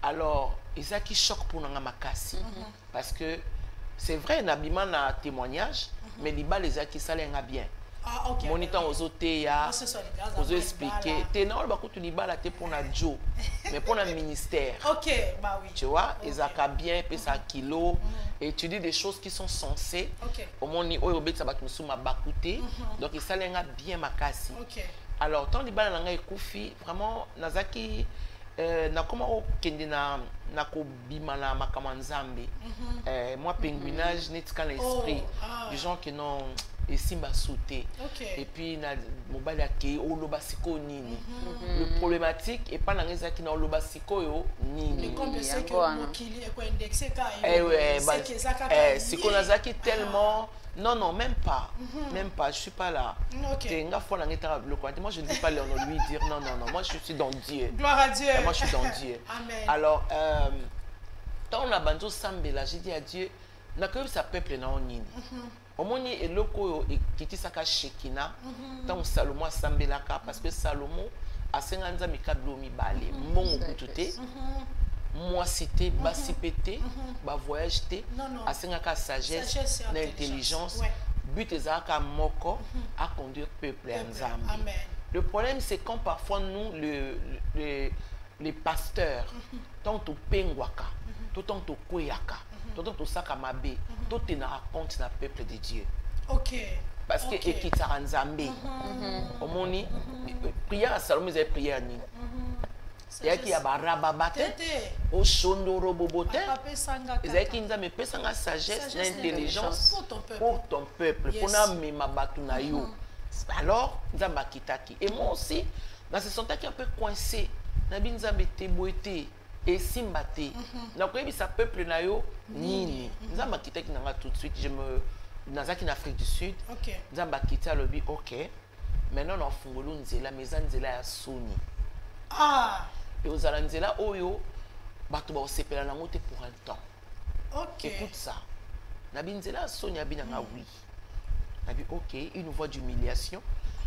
Alors, ça qui choque pour Nanga Makasi parce que c'est vrai, Nabima na témoignage, mais Liba les a qui s'allènent bien. Monitant aux OTA, aux expliquer. Ténor, bah, quand tu Liba là, t'es pour na Joe, mais pour un ministère. Bah oui. Tu vois, ils a bien, puis ça kilo, et tu dis des choses qui sont censées. Au moins, ni oyo ça va te souma bakouté, donc ils s'allènent bien Makasi. Alors, tant Liba na nga Koufi, vraiment, Nazaki. Na comment kende na ko bimana makamanzambe moi penguinage netika l'esprit des gens qui n'ont et simba sauté et puis na mobile ke oloba siko nini le problématique et pas na ngeza qui na oloba siko yo nini mais comme c'est que mokili ko indexé ka siko nazaki tellement non, même pas. Même pas, je ne suis pas là. Moi, je ne dis pas leur lui dire non, moi je suis dans Dieu. Gloire à Dieu. Moi je suis dans Dieu. Amen. Alors, quand on a banjo Sambela, j'ai dit à Dieu, n'a que sa peuple na onini. Au moins, il y a le ko qui dit ça ka Shekina, tant Salomon Sambela parce que Salomon a 50 ans mikablo mi balé, mon kutute. Moi cité basipété ba voyage té à sengaka sagesse l'intelligence but ezaka moko à conduire peuple ensemble. Le problème c'est quand parfois nous les pasteurs tant to pengwaka tant to koyaka tant to saka mabe tant na compte na peuple de Dieu. Parce que ekitara nzambe omoni prière à Salomon c'est prière ni il y a qui a barababate au chondoro bobote il y a qui nous a mis pesanga sagesse l'intelligence pour ton peuple pour na mema batu na yo alors nous a makitaki et moi aussi dans ce sens qui un peu coincé na bi nous a bete boité et simbate na ko bi sa peuple na yo nini nous a makitaki na tout de suite je me nazaki en Afrique du Sud nous a makita lobi maintenant on fungolo nzela meza nzela ya soni et aux alanzela oyo bato ba osepela nango te pour un temps. Écoute ça. Nabi nzela sonia binanga oui. Nabi une voix d'humiliation,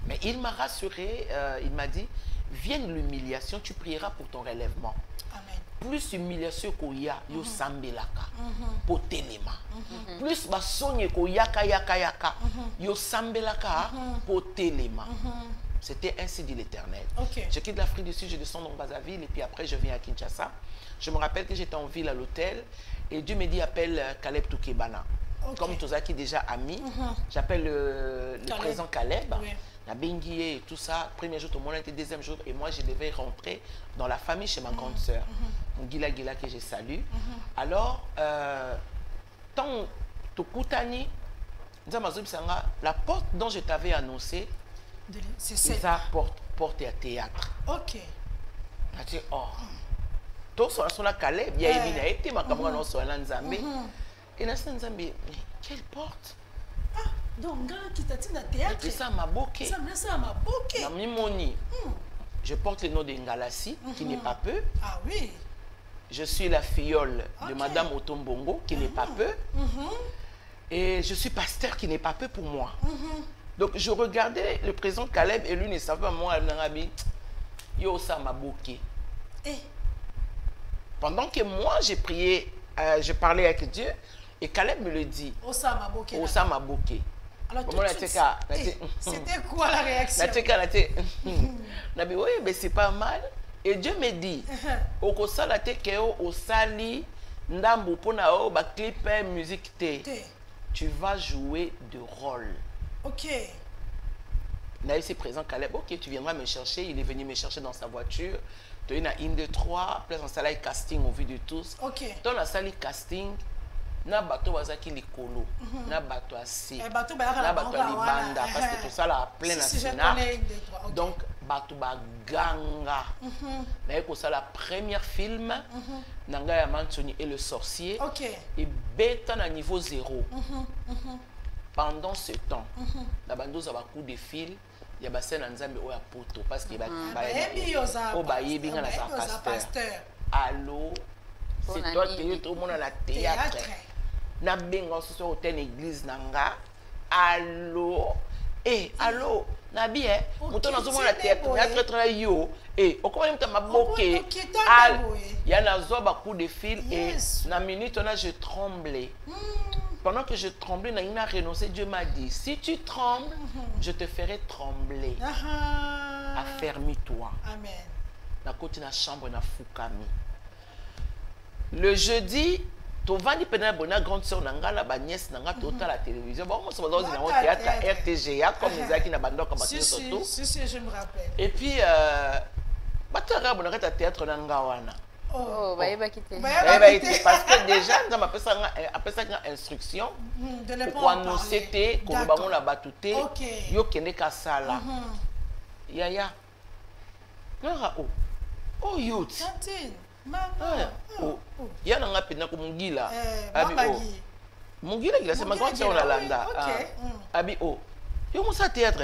mais il m'a rassuré, il m'a dit vienne l'humiliation, tu prieras pour ton relèvement. Amen. Plus humiliation koya yo sambelaka potelema. Plus ba sonia koyaka yaka yo sambelaka potelema. C'était ainsi dit l'Éternel. Je quitte l'Afrique du Sud, je descends dans Brazzaville et puis après je viens à Kinshasa. Je me rappelle que j'étais en ville à l'hôtel et Dieu me dit appelle Caleb Toukebana. Comme Tozaki déjà ami, j'appelle le président Caleb, la Benguié et tout ça. Premier jour, tout le monde était deuxième jour et moi je devais rentrer dans la famille chez ma grande sœur, Gila que je salue. Alors, tant Tokutani, la porte dont je t'avais annoncé, c'est ça porte à théâtre. Tu dit tout ça sur la Calais, il y a une été ma camarade sur la Nzambe. Et la Nzambe, mais quelle porte? Donc gars qui t'a dit na théâtre. C'est ça m'a boqué. Ça m'a boqué. Na mimoni. Je porte le nom de Ngalassi, qui n'est pas peu. Ah oui. Je suis la filleule de Madame Otombongo, qui n'est pas peu. Et je suis pasteur, qui n'est pas peu pour moi. Donc, je regardais le président Caleb et lui ne savait pas moi, yo ça m'a bloqué. Pendant que moi, j'ai prié, je parlais avec Dieu, et Caleb me le dit. Osa m'a bloqué. Osa m'a bloqué. Alors, c'était quoi la réaction? Oui, mais c'est pas mal. Et Dieu me dit, au sala te keo au sali ndambu pona o ba clip musique te. Tu vas jouer de rôle. Ok. Là, ici présent Caleb, ok, tu viendras me chercher. Il est venu me chercher dans sa voiture. Tu es une de 3, place en salle casting au vu de tous. Ok. Dans la salle casting, na bateau wazaki likolo, na bateau assis, na bateau libanda, parce que tout ça là plein national. Donc bateau baganga. Mais pour ça la première film, Nanga ya Mantsoni et le sorcier. Ok. Et bêta à niveau 0. Pendant ce temps, la bande a coup de fil. Il y a bassin en Zambie ou à poto parce qu'il y a pasteur. Allô, c'est toi qui es tout le monde à la théâtre. Na benga sur hôtel église nanga. Allô, allô, na bien. Mouton dans le théâtre très yo. Au comment tu m'as bloqué? Il y a un coup de fil et na minute on a je tremblais. Pendant que je tremblais, Naïna a renoncé. Dieu m'a dit, si tu trembles, je te ferai trembler. Affermis-toi. Amen. Na côté na chambre na fukami. Le jeudi, tu vas dire que la grande soeur nanga la nièce nanga tota la télévision. Bon, moi ça va dans un théâtre à RTGA comme les acquis na bando comme si, je me rappelle. Et puis batara bon arrête à théâtre nanga wana. Oh, bah quitter. Parce que déjà, on appelle ça une instruction. Pour nous c'était, qu'on va la batute, yo kende kasala. Yaya. Oh youth. Il y a un peu de mungila. Mungila, c'est ma grande soeur Landa. Abi oh. Yo moussa théâtre.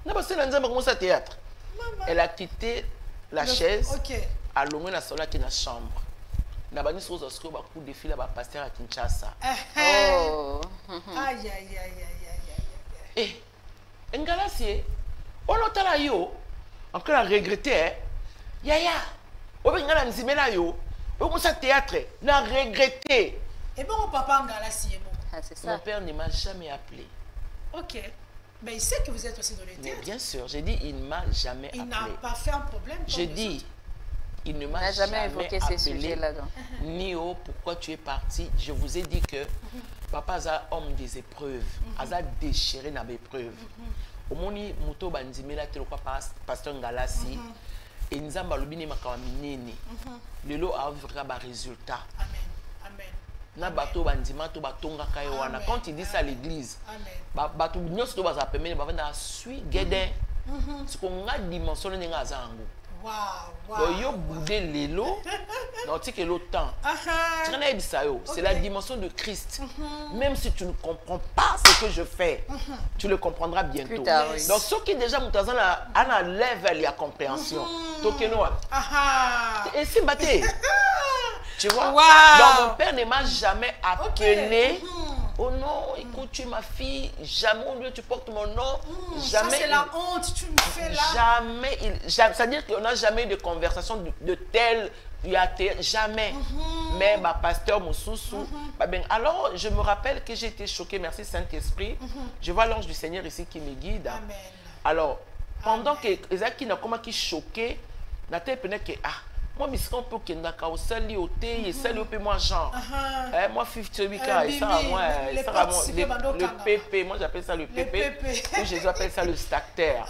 N'a pas ça théâtre. Elle a quitté la chaise. À l'ombre na sala qui na chambre. Na bani sur os ko ba coup de fil à ba pasteur à Kinshasa. Oh. Aïe. Ngalassi, on otala yo, encore à regretter. Yaya. O be ngala nzimela yo. O mo sa théâtre, na regretter. Et bon papa Ngalassi est bon. Ah, c'est ça. Mon père ne m'a jamais appelé. OK. Mais il sait que vous êtes aussi dans le théâtre. Mais bien sûr, j'ai dit il ne m'a jamais appelé. Il n'a pas fait un problème. Je dis il ne m'a jamais évoqué ces sujets-là. Ni au pourquoi tu es parti. Je vous ai dit que papa a homme des épreuves, a déchiré dans les épreuves. Au moni muto bandimela te quoi pasteur Ngalassi et nzamba lobini makaminene. Lelo a vrai ba résultat. Amen. Na bato bandima to batonga kayo wana. Quand il dit ça à l'église, bato nyos to baza pemene ba venda sui geden. Ce qu'on a dimension nga zango. Wow. Yo boudé l'élo, non tu que l'autant. C'est la dimension de Christ. Même si tu ne comprends pas ce que je fais, tu le comprendras bientôt. Donc ceux qui déjà m'ont à level la compréhension. Et si batté, tu vois. Donc mon père ne m'a jamais appelé. Oh non, écoute, tu es ma fille, jamais au lieu tu portes mon nom, jamais. Ça c'est la honte, tu me fais là. Jamais, c'est-à-dire qu'on n'a jamais eu de conversation de telle, jamais. Mais ma pasteur Moussoussou, alors je me rappelle que j'ai été choquée, merci Saint-Esprit. Je vois l'ange du Seigneur ici qui me guide. Amen. Alors, pendant que Ezaki n'a comment qui choqué, n'a pas que moi, je suis un peu kendaka au sali au thé, et sali au peu moi Jean. Moi 58 cas, et ça moi, le pépé, moi j'appelle ça le pépé, ou Jésus appelle ça le stactaire.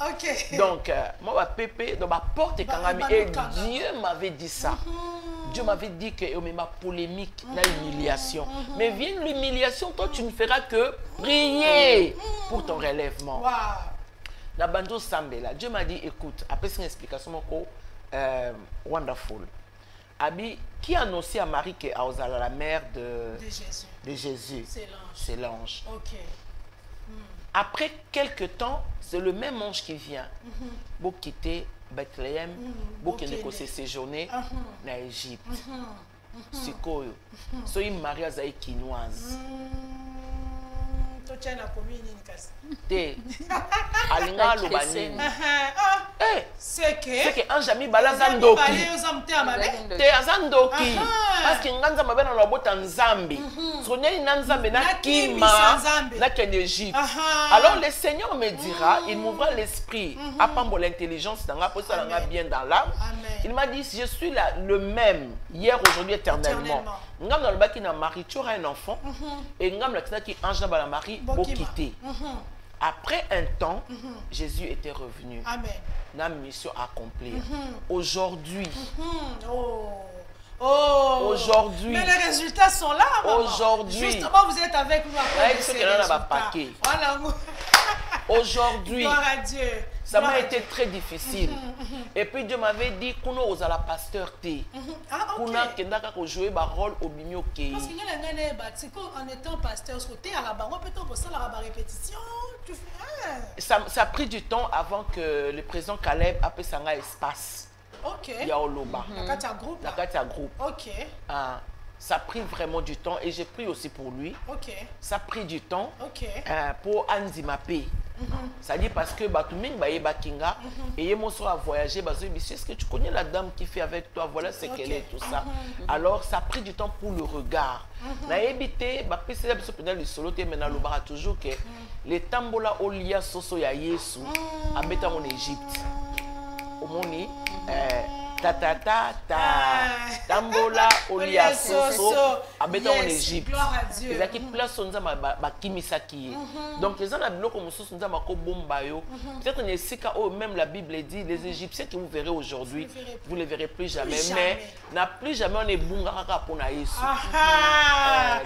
Donc moi ma pépé, donc ma porte est kangami et Dieu m'avait dit ça. Dieu m'avait dit que oh, mais ma polémique, la humiliation. Mais viens l'humiliation, toi tu ne feras que prier pour ton relèvement. La bando Sambela, Dieu m'a dit écoute, après c'est une explication mon wonderful. Abi, qui a annoncé à Marie qu'elle la mère de Jésus? C'est l'ange. Ok. Après quelques temps, c'est le même ange qui vient. Vous quittez Bethléem, vous qui ne séjourner en Égypte. C'est quoi? Soyez marié à Zaï Kinoise. Te alinga lobani c'est que un jami balazandoki te azandoki parce que nganza mabena na bota nzambi soneli na nzambe na kima na ken Égypte. Alors le Seigneur me dira, il m'ouvra l'esprit à pambo l'intelligence dans pour ça nga bien dans l'âme. Il m'a dit je suis là le même hier aujourd'hui éternellement. Ngam na lobaki na mari tu auras un enfant et ngam la tina ki ange na bala mari bokité. Après un temps, Jésus était revenu. Amen. La mission accomplie. Aujourd'hui. Aujourd'hui. Mais les résultats sont là. Aujourd'hui. Justement, vous êtes avec nous après ces résultats. Voilà. Aujourd'hui. Gloire à Dieu. Ça m'a été très difficile. Et puis Dieu m'avait dit qu'on a la pasteur T. Qu'on a joué un rôle au mignon. Parce qu'il en étant pasteur, côté arabe, on peut faire la répétition. Ça a pris du temps avant que le président Caleb appelle ça un espace. Ok. Il y a Oloba. La Katia Group. Ok. Ça a pris vraiment du temps et j'ai pris aussi pour lui. Ok. Ça a pris du temps pour Andy Mapé. C'est-à-dire parce que Batuming Baye Bakinga et mon soeur a voyagé, est-ce que tu connais la dame qui fait avec toi? Voilà ce qu'elle est, tout ça. Alors ça a pris du temps pour le regard. Na évité, c'est le solo maintenant le bar toujours que les tambola olia soso ya Yesu habitent en Égypte. Au moni ta ta ta ta tambola olia soso habitent en Égypte. Les qui place on zama ba kimisaki. Donc les gens la bloc comme soso zama ko bomba yo. Peut-être ne sika oh même la Bible dit les Égyptiens que vous verrez aujourd'hui, vous les verrez plus jamais. Mais n'a plus jamais on est bungaka pour na Yesu.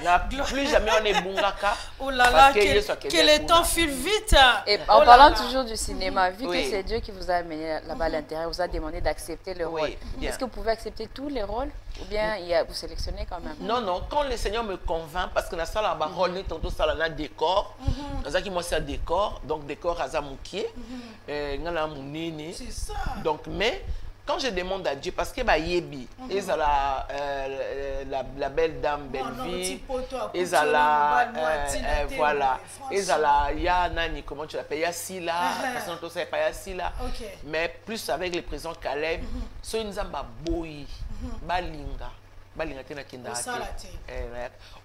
N'a plus jamais on est bungaka. Oh là là, que le temps file vite. Et en parlant toujours du cinéma, vu que c'est Dieu qui vous a amené là-bas à l'intérieur, vous a demandé d'accepter le rôle. Est-ce que vous pouvez accepter tous les rôles ou bien vous sélectionnez quand même? Non, non. Quand le Seigneur me convainc, parce que dans la salle à parole, nous tantôt ça là décor. Dans ça qui moi c'est décor, donc décor à Zamoukié, ngala munene. C'est ça. Donc mais quand je demande à Dieu, parce que bah yebi, ils ont la belle dame Belleville, ils ont voilà, ils ont la Nani, comment tu l'appelles, Yassila, parce que tout ça pas Yassila, mais plus avec le président Caleb, so ils ont boyi, balinga tena kinda.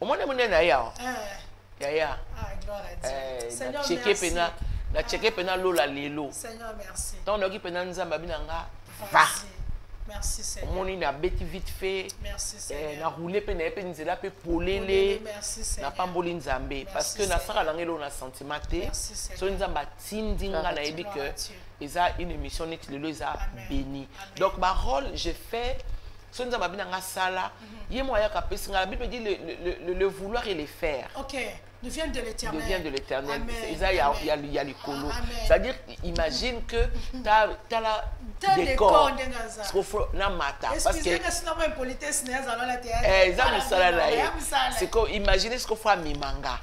Au moins on est là ya. Ya. Ah gloire à Dieu. Seigneur merci. Na checker pena lola lelo. Seigneur merci. Donc on a qui pena nzamba binanga. Merci Seigneur. On a bêti vite fait. Merci Seigneur. Na roulé pe na pe nzela pe polele. Merci Seigneur. Na pamboli nzambe parce que na sala langelo na sentimenté. So nzamba tindinga na ebi que eza une émission net lelo eza béni. Donc ma rôle je fais so nzamba binanga sala. Yé moya ka pesinga la Bible dit le vouloir et le faire. OK. Nous vient de l'Éternel. Nous vient de l'Éternel. Il y a les colos. C'est-à-dire, imagine que tu as la décor. Parce que c'est que imaginez ce qu'on fait à Mimanga.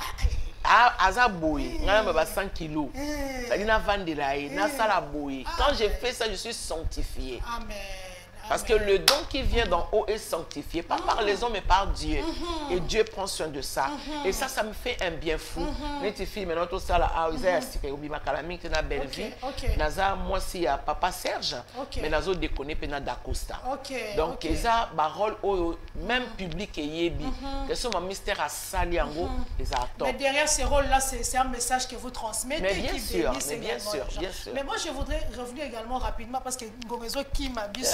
Azaboui, on a 100 kilos. C'est-à-dire, on a vendu là, on a salaboui. Quand je fais ça, je suis sanctifié. Amen. Parce que le don qui vient d'en haut est sanctifié, pas par les hommes, mais par Dieu. Et Dieu prend soin de ça. Et ça, ça me fait un bien fou. Maintenant, tout ça, là, na Belleville. Naza, moi, si papa Serge, mais nazo déconné pena d'Acosta. Donc, ça, parole, même public et yebi. Que ce mystère à Saliango, les attend. Mais derrière ces rôles-là, c'est un message que vous transmettez. Mais bien sûr, bien sûr. Mais moi, je voudrais revenir également rapidement parce que Ngomezo qui m'a dit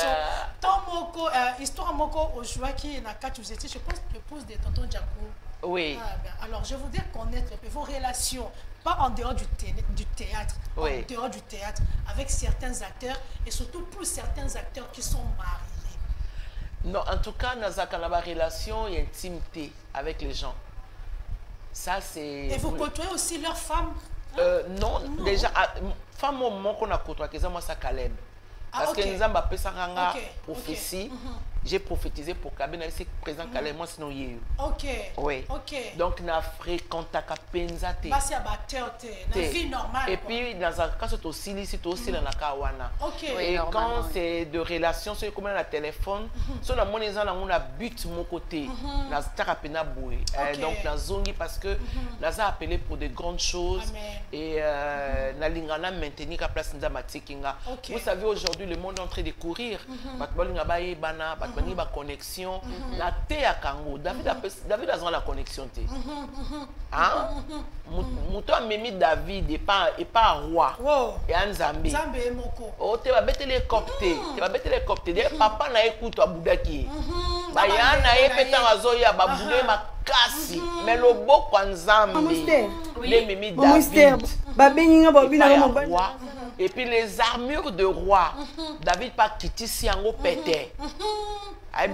histoire moko Ojoa qui na quatre vous étiez, je pense, l'épouse de tonton Djako. Oui. Alors je voudrais connaître vos relations, pas en dehors du théâtre, en dehors du théâtre, avec certains acteurs et surtout pour certains acteurs qui sont mariés. Non, en tout cas, dans la relation et intimité avec les gens. Ça c'est. Et vous côtoyez aussi leurs femmes? Non, déjà, femme au moment qu'on a côtoyé, moi ça Caleb. Parce que nous avons fait ça prophétie j'ai prophétisé pour Kabé, c'est présent Calais, moi sinon il y a eu. Ok. Oui. Ok. Donc, na fréquenta Kapenza te. Bah, c'est à batteur, na vie normale. Et puis, dans un cas, c'est aussi là, c'est aussi dans la Kawana. Ok. Et quand c'est de relations, c'est comme la téléphone, sur la monnaie, on a but mon côté. Na Starapena Boué. Donc, na Zongi, parce que na appelé pour de grandes choses. Et na Lingana maintenir la place de Matikinga. Vous savez, aujourd'hui, le monde est en train de courir. Batbalinga bae bana, batbani ba connexion. La te à Kango. David a la connexion te. Hein? Mouton a mis David et pas roi. Et un Zambie. Oh, tu vas mettre les coptés. Tu vas mettre les coptés. Papa n'a écouté à Boudaki. Baya n'a écouté à Zoya, Baboulé, ma casse. Mais le beau quand Zambie. Les mémis David. Et puis les armures de roi. David pas quitté si en haut pété.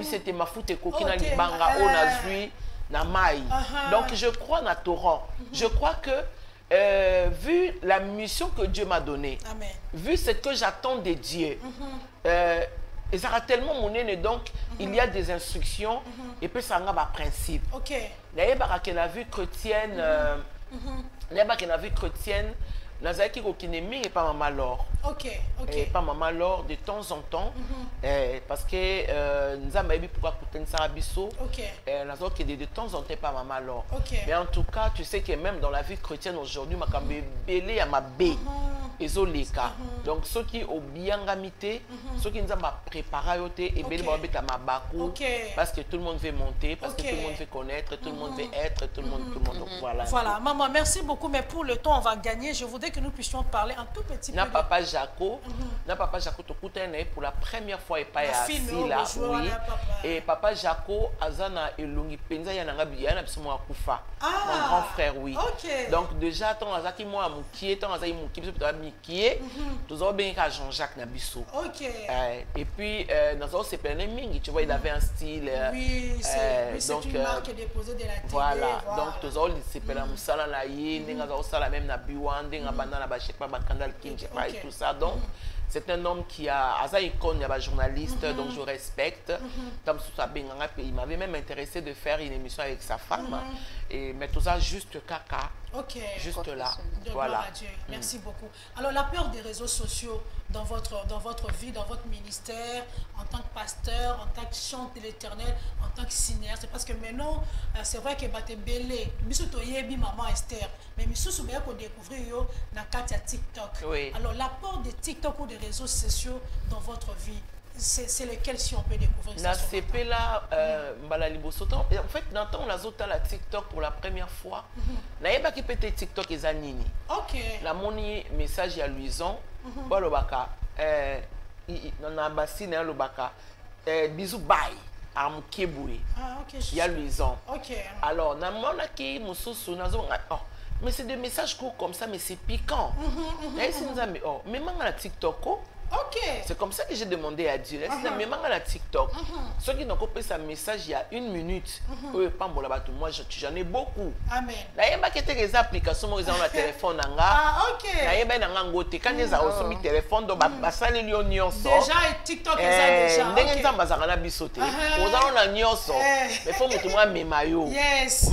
C'était ma foute et coquina libanga on a vu na maï. Donc je crois na torrent. Je crois que vu la mission que Dieu m'a donnée, vu ce que j'attends de Dieu, et ça a tellement mon nez, donc il y a des instructions et puis ça a un principe. D'ailleurs, la vie chrétienne, Nazaki Kokinemi et pas Maman Laure. Et pas Maman Laure de temps en temps. Parce que nous avons dit pourquoi Kouten Sarabiso. Nazaki de temps en temps pas Maman Laure. Mais en tout cas, tu sais que même dans la vie chrétienne aujourd'hui, ma kambe belé à ma bé. Ezoleka. Donc ceux qui ont bien gamité, ceux qui nous ont préparé et belé à ma bakou. Parce que tout le monde veut monter, parce que tout le monde veut connaître, tout le monde veut être, tout le monde. Donc voilà. Voilà, maman, merci beaucoup. Mais pour le temps, on va gagner. Je voudrais que nous puissions parler un tout petit peu. Papa Jaco, Papa Jaco, pour la première fois, et pas assis là, oui. Et Papa Jaco, Azana et Lungi Penza, il y a un absolument Koufa. Mon grand frère, oui. Donc déjà, tant Azaki moi Moukié, tant Azaki Moukié, Mikié, tous avons bien qu'à Jean-Jacques Nabisso. Et puis dans c'est plein de mingi, tu vois, il avait un style. Oui, c'est une marque déposée de la télé. Voilà. Donc tous avons c'est plein de Moussala Naïe, n'enga Sala même na Biwan, n'enga Bandana Bachekpa Bakandal Kinje et tout ça. Donc c'est un homme qui a Aza Icon, il y a un journaliste, donc je respecte. Il m'avait même intéressé de faire une émission avec sa femme. Mais tout ça juste caca. Juste là. Voilà. Merci beaucoup. Alors la peur des réseaux sociaux dans votre vie, dans votre ministère, en tant que pasteur, en tant que chant de l'Éternel, en tant que cinéaste, c'est parce que maintenant, c'est vrai que Baté Belé, Misuto Yebi, Maman Esther, mais Misuto Soubea qu'on découvre yo na Katia TikTok. Alors l'apport des TikTok ou des réseaux sociaux dans votre vie, c'est lequel si on peut découvrir ça? CP là, en fait, dans on a zoté la TikTok pour la première fois. N'a pas qui peut être TikTok et Zanini. La moni message à Luison, pas le baka, dans la bassine le baka, bisous bye. À Moukéboué. Il y a Luison. Alors, dans mon aki, Moussoussou, mais c'est des messages courts comme ça, mais c'est piquant. Mais maintenant, la TikTok, c'est comme ça que j'ai demandé à Dieu. Mais maintenant, la TikTok, ceux qui n'ont pas fait un message il y a 1 minute, moi j'en ai beaucoup. Amen. D'ailleurs, il y a des applications qui ont un téléphone. Quand ils ont un téléphone, déjà, TikTok est déjà. Mais il faut que tu aies maillot. Yes.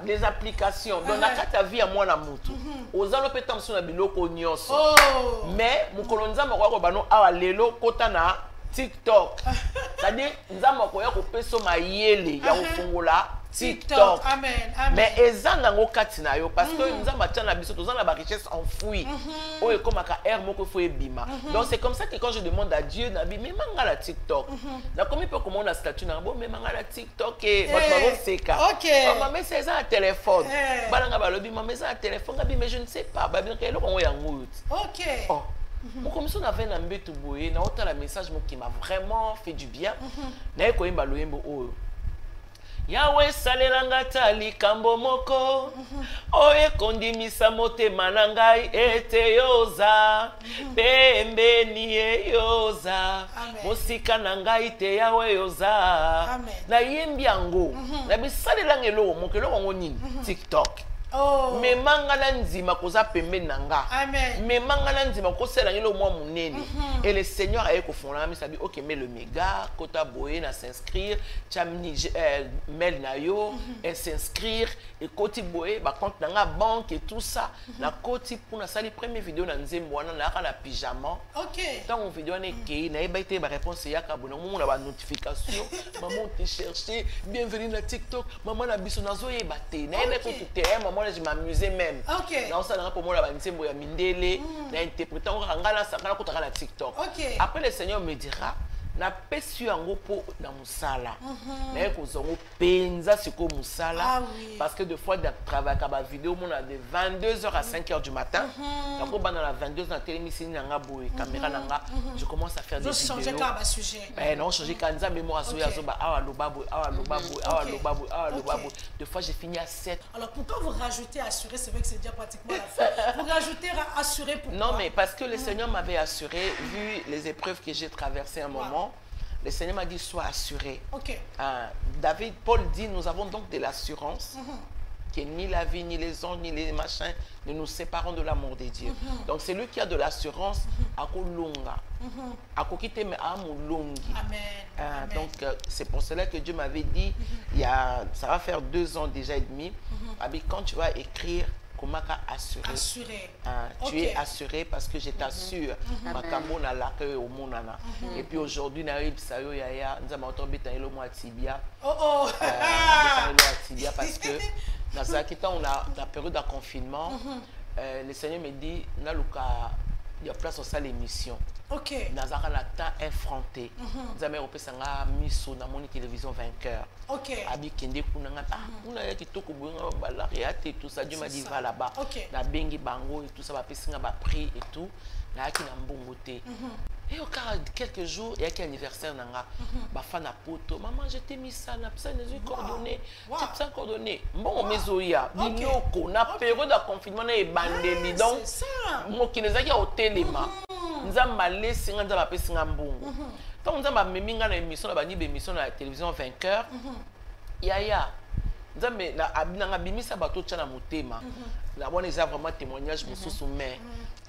Les applications. Donc, la vie à moi, la moutou. Aux allons peut-être sur la biloko nyonso. Mais mon colonisa m'a quoi bano a lelo kota na TikTok. C'est-à-dire nzama ko ya ko peso mayele ya ofungola TikTok. Mais ezanga ngo katina yo parce que nzama tana biso tozana ba richesse enfouie. Oye comme ka air moko fo ebima. Donc c'est comme ça que quand je demande à Dieu nabi mais manga la TikTok. Na comme peut comment la statut na bon mais manga la TikTok et votre maman seka. Maman c'est ça téléphone. Balanga balobi maman c'est un téléphone mais je ne sais pas ba bien que lo ko ya ngout. Mon commission avait un mbé tout boé, na autant la message qui m'a vraiment fait du bien. Na ko imba loyembo o. Yahweh salelanga tali kambo moko. Oye kondimisa motema na ngai ete yoza. Pembe ni yoza. Mosika na ngai te Yahweh yoza. Na yembi yango. Na bisalelanga eloko moko eloko ngo nini? TikTok. Oh. Mais mangana nzima koza pembe nanga. Amen. Mais mangana nzima kosela ngelo mwa munene. Et le Seigneur a kofona mi sabi OK mais le méga kota boye na s'inscrire, chamni mail na yo et s'inscrire et koti boye ba compte nanga banque et tout ça. Na koti pour na sali première vidéo na nzembo wana na pyjama. OK. Tant on vidéo na ke na eba ite ba réponse ya ka bona mo na ba notification. Maman te chercher, bienvenue na TikTok. Maman na biso nazo yeba te. Na eba ko te maman je m'amusais même. OK. Dans ça pour moi la nzembo ya mindele na interprétant ngala sakana kotaka na TikTok. OK. Après le Seigneur me dira na pesu yango po na musala. Na ko zongo penza siko musala parce que des fois de travail ka ba vidéo mon a de 22h à 5h du matin. Na ko bana la 22h na télémission nanga boy caméra nanga je commence à faire des vidéos. Changer ka ba sujet. Non changer kanza mémoire azo ya zo ba awa lobabo awa lobabo awa lobabo awa lobabo. Des fois j'ai fini à 7. Alors pourquoi vous rajoutez assuré, c'est vrai que c'est déjà pratiquement la fin. Vous rajoutez assuré pourquoi? Non mais parce que le Seigneur m'avait assuré vu les épreuves que j'ai traversées un moment. Le Seigneur m'a dit, sois assuré. OK. Paul dit, nous avons donc de l'assurance que ni la vie, ni les anges, ni les machins ne nous séparons de l'amour de Dieu. Donc c'est lui qui a de l'assurance à Kolonga. À Kokite, mais à Moulongi. Amen. Donc c'est pour cela que Dieu m'avait dit, ça va faire 2 ans déjà et demi, quand tu vas écrire, comment assuré. Assuré. Tu es assuré parce que je t'assure. Makambo na l'accueil au monana. Et puis aujourd'hui, naïb sayo yaya, nous avons entendu le mot tibia. Oh. Tibia parce que dans on a la période de confinement. Le Seigneur me dit, il y a place au salle émission. OK. Dans un temps effronté. Nous avons repris ça miso na moni télévision vainqueur. OK. Abi kende kunanga on a qui toko bunga balariate et tout ça Dieu m'a dit va là-bas. OK. Na bengi bango et tout ça va pesinga ba prix et tout. Na ki na mbongote. Et au cas quelques jours il y a quel anniversaire nanga ba fana poto maman je t'ai mis ça na psa les coordonnées. Tu psa coordonnées. Bon mezoya binoko na période de confinement na ebandeli donc mo kinezaki au téléma. Nzamba lesi nzamba pesinga mbongo. Donc nzamba meminga na émission na bani émission na télévision vainqueur. Yaya nzambe na abinanga bimisa bato tchana motema. La bonne est vraiment témoignage mususu mais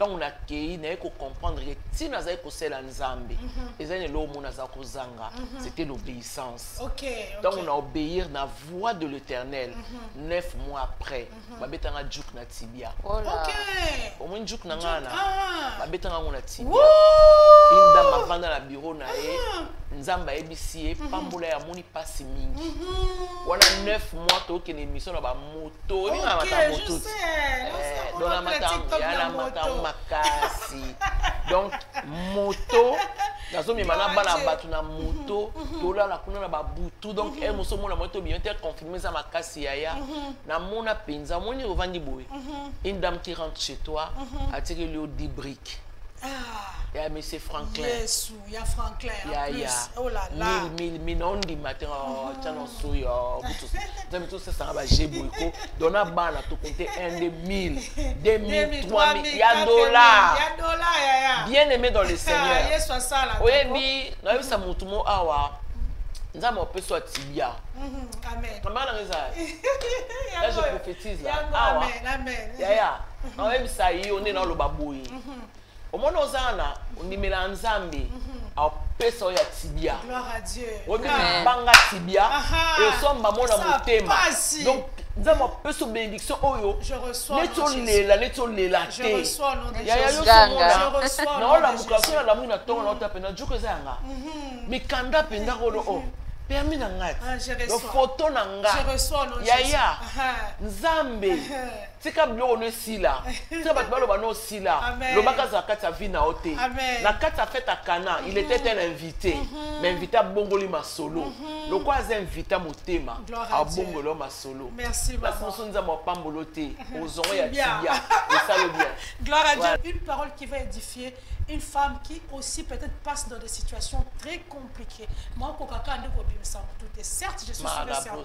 donc on a qui n'a que comprendre que si nous avons que la nzambe les années là où nous avons zanga c'était l'obéissance. OK. Donc on a obéir la voix de l'Éternel 9 mois après babetanga juk na tibia. OK. Au moins juk na ngana babetanga ngona tibia. Inda mavanda na bureau na e nzamba ebisi pambola ya moni pasi mingi. Wana 9 mois to ke émission na ba moto ni na mata moto. Dans la matin makasi. Donc moto nazo mi mana bana batu na moto tola la kuna na ba butu donc elle moso mona moto bien ter confirmer ça makasi yaya na mona penza moni revandi boy. Une dame qui rentre chez toi a tiré le 10 briques. Il y a M. Franklin. Yes, il y a Franklin. Il y a oh là là. 1000 on dit matin tiens on souille tout ça ça va j'ai beaucoup donna bana tout compter 1 2000 2000 3000 il y a dollars bien aimé dans le Seigneur. Yes ça là. Oui na ça mutumo awa nzama opeso atibia. Amen. Comment on ça? Là je prophétise là. Amen. Amen. Ya on même ça y on est dans le baboui. Au moment où on dit Nzambe a peso ya tibia. Gloire à Dieu. On dit banga tibia et son maman na motema. Donc Nzambe peso bénédiction oyo. Je reçois. Netolela Je reçois au nom de Jésus. Je reçois. Non la mukafuna la muna tonga na tapena juko zanga. Mikanda penda kolo o. Permis na ngati. Le photo na nga. Je reçois au nom de Jésus. Yaya. Nzambe. Tika bilo no sila. Tika bat balo bano sila. Le bakaza kata vina ote. La kata fête à Cana, il était un invité. Mais invité à Bongoli ma solo. Le quoi est invité à Motema à Bongolo ma solo. Merci maman. Parce que nous avons pas mboloté. Aux oreilles à tibia. Et ça le bien. Gloire à Dieu. Une parole qui va édifier une femme qui aussi peut-être passe dans des situations très compliquées. Moi, certes, je suis certaine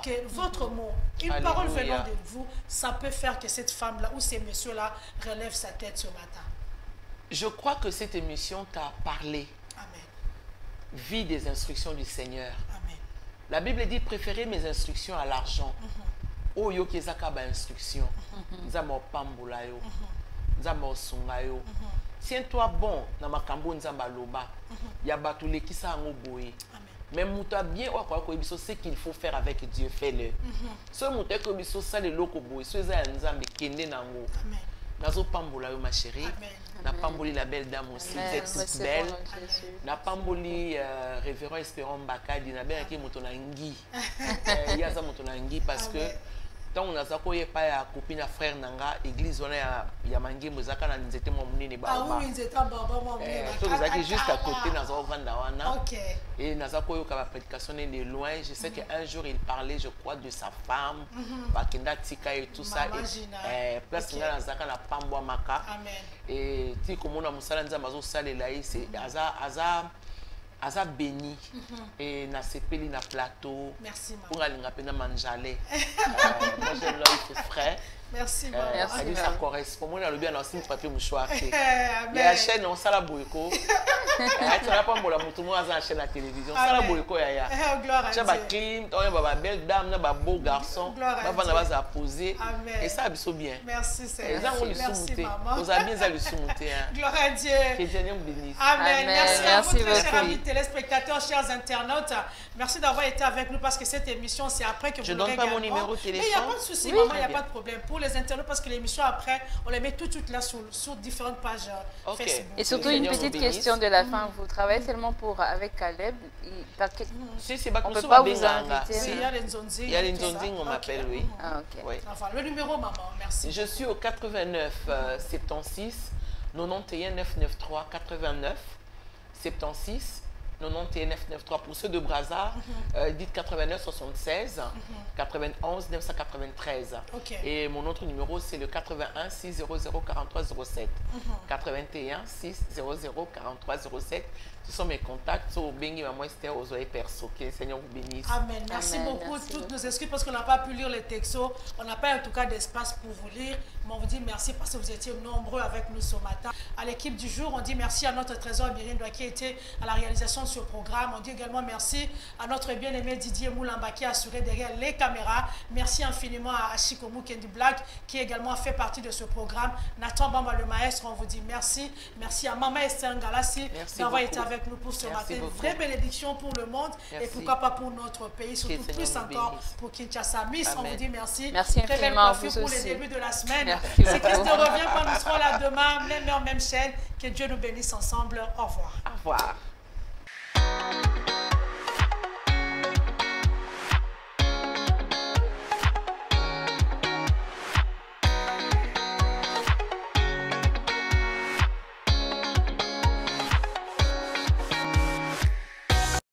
que votre mot, une parole venant de vous, ça peut faire que cette femme-là ou ces messieurs-là relèvent sa tête ce matin. Je crois que cette émission t'a parlé. Amen. Vis des instructions du Seigneur. Amen. La Bible dit préférez mes instructions à l'argent. oyo qui ezaka ba instruction nzambe opambola yo nzambe osunga yo tiens-toi bon na makambo nzambe aloba ya bato lekisa yango boye mais muta bien okoya koyebiso ce qu'il faut faire avec Dieu fais-le so muta koyebiso sala eloko boye so eza ya nzambe kende nango nazopambola yo ma chérie na pamboli la belle dame aussi vous êtes toute belle na pamboli révérend Espérant Bakadi na bien ki moto na ngi yaza moto na ngi parce que tant on a ça quoi pas ya copine frère nanga église on ya mangimbo zaka na nzete mo munene ba ah oui nzete baba mo munene to zaki juste à côté na zo vanda wana OK et na za koyo ka prédication de loin je sais que un jour il parlait je crois de sa femme bakenda tika et tout ça et place na zaka na pambo maka amen et ti komona musala nzamba zo salela c'est aza béni et na sepeli na plateau merci maman pour alinga pena manjale moi j'aime l'œil frais merci maman merci ça correspond moi na le bien aussi papier mouchoir la chaîne on sala boyko tu n'as pas mbola mutu mo aza chaîne la télévision sala boyko ya gloire à Dieu ba clim on ba belle dame na ba beau garçon ba vana ba poser et ça biso bien merci c'est merci maman vous avez bien le sumuté gloire à Dieu que Dieu nous bénisse amen merci à vous très chers amis téléspectateurs chers internautes merci d'avoir été avec nous parce que cette émission c'est après que vous l'aurez. Je donne pas mon numéro de téléphone. Mais il n'y a pas de souci maman, il n'y a pas de problème pour les internautes parce que l'émission après on les met tout là sur différentes pages Facebook. Et surtout une petite question de la fin, vous travaillez seulement avec Caleb, on peut pas vous inviter. Il y a les Nzonzing. Il y a les Nzonzing, on m'appelle, oui. Ah, ok. Oui. Enfin, le numéro maman, merci. Je suis au 89 76 91 993 89 76 91 993 pour ceux de Brazza, dites 89 76 91 993. Et mon autre numéro c'est le 81 600 43 07. 81 600 43 07. Ce sont mes contacts. So, Bengi, maman, Esther, Ozoé, Perso. Que le Seigneur vous bénisse. Amen. Merci beaucoup. Toutes nos excuses parce qu'on n'a pas pu lire les textos. On n'a pas en tout cas d'espace pour vous lire. Mais on vous dit merci parce que vous étiez nombreux avec nous ce matin. À l'équipe du jour, on dit merci à notre trésor Birindoa qui était à la réalisation de ce programme. On dit également merci à notre bien-aimé Didier Moulamba qui a assuré derrière les caméras. Merci infiniment à Chikomu Kendi Black qui également fait partie de ce programme. Nathan Bamba le maestro, on vous dit merci. Merci à Maman Esther Ngalassi d'avoir été avec nous pour ce matin. Une vraie bénédiction pour le monde et pourquoi pas pour notre pays, surtout plus encore pour Kinshasa. Miss, on vous dit merci. Merci très belle coiffure pour les débuts de la semaine. Si Christ revient quand nous serons là demain, même heure, même chaîne. Que Dieu nous bénisse ensemble. Au revoir. Au revoir.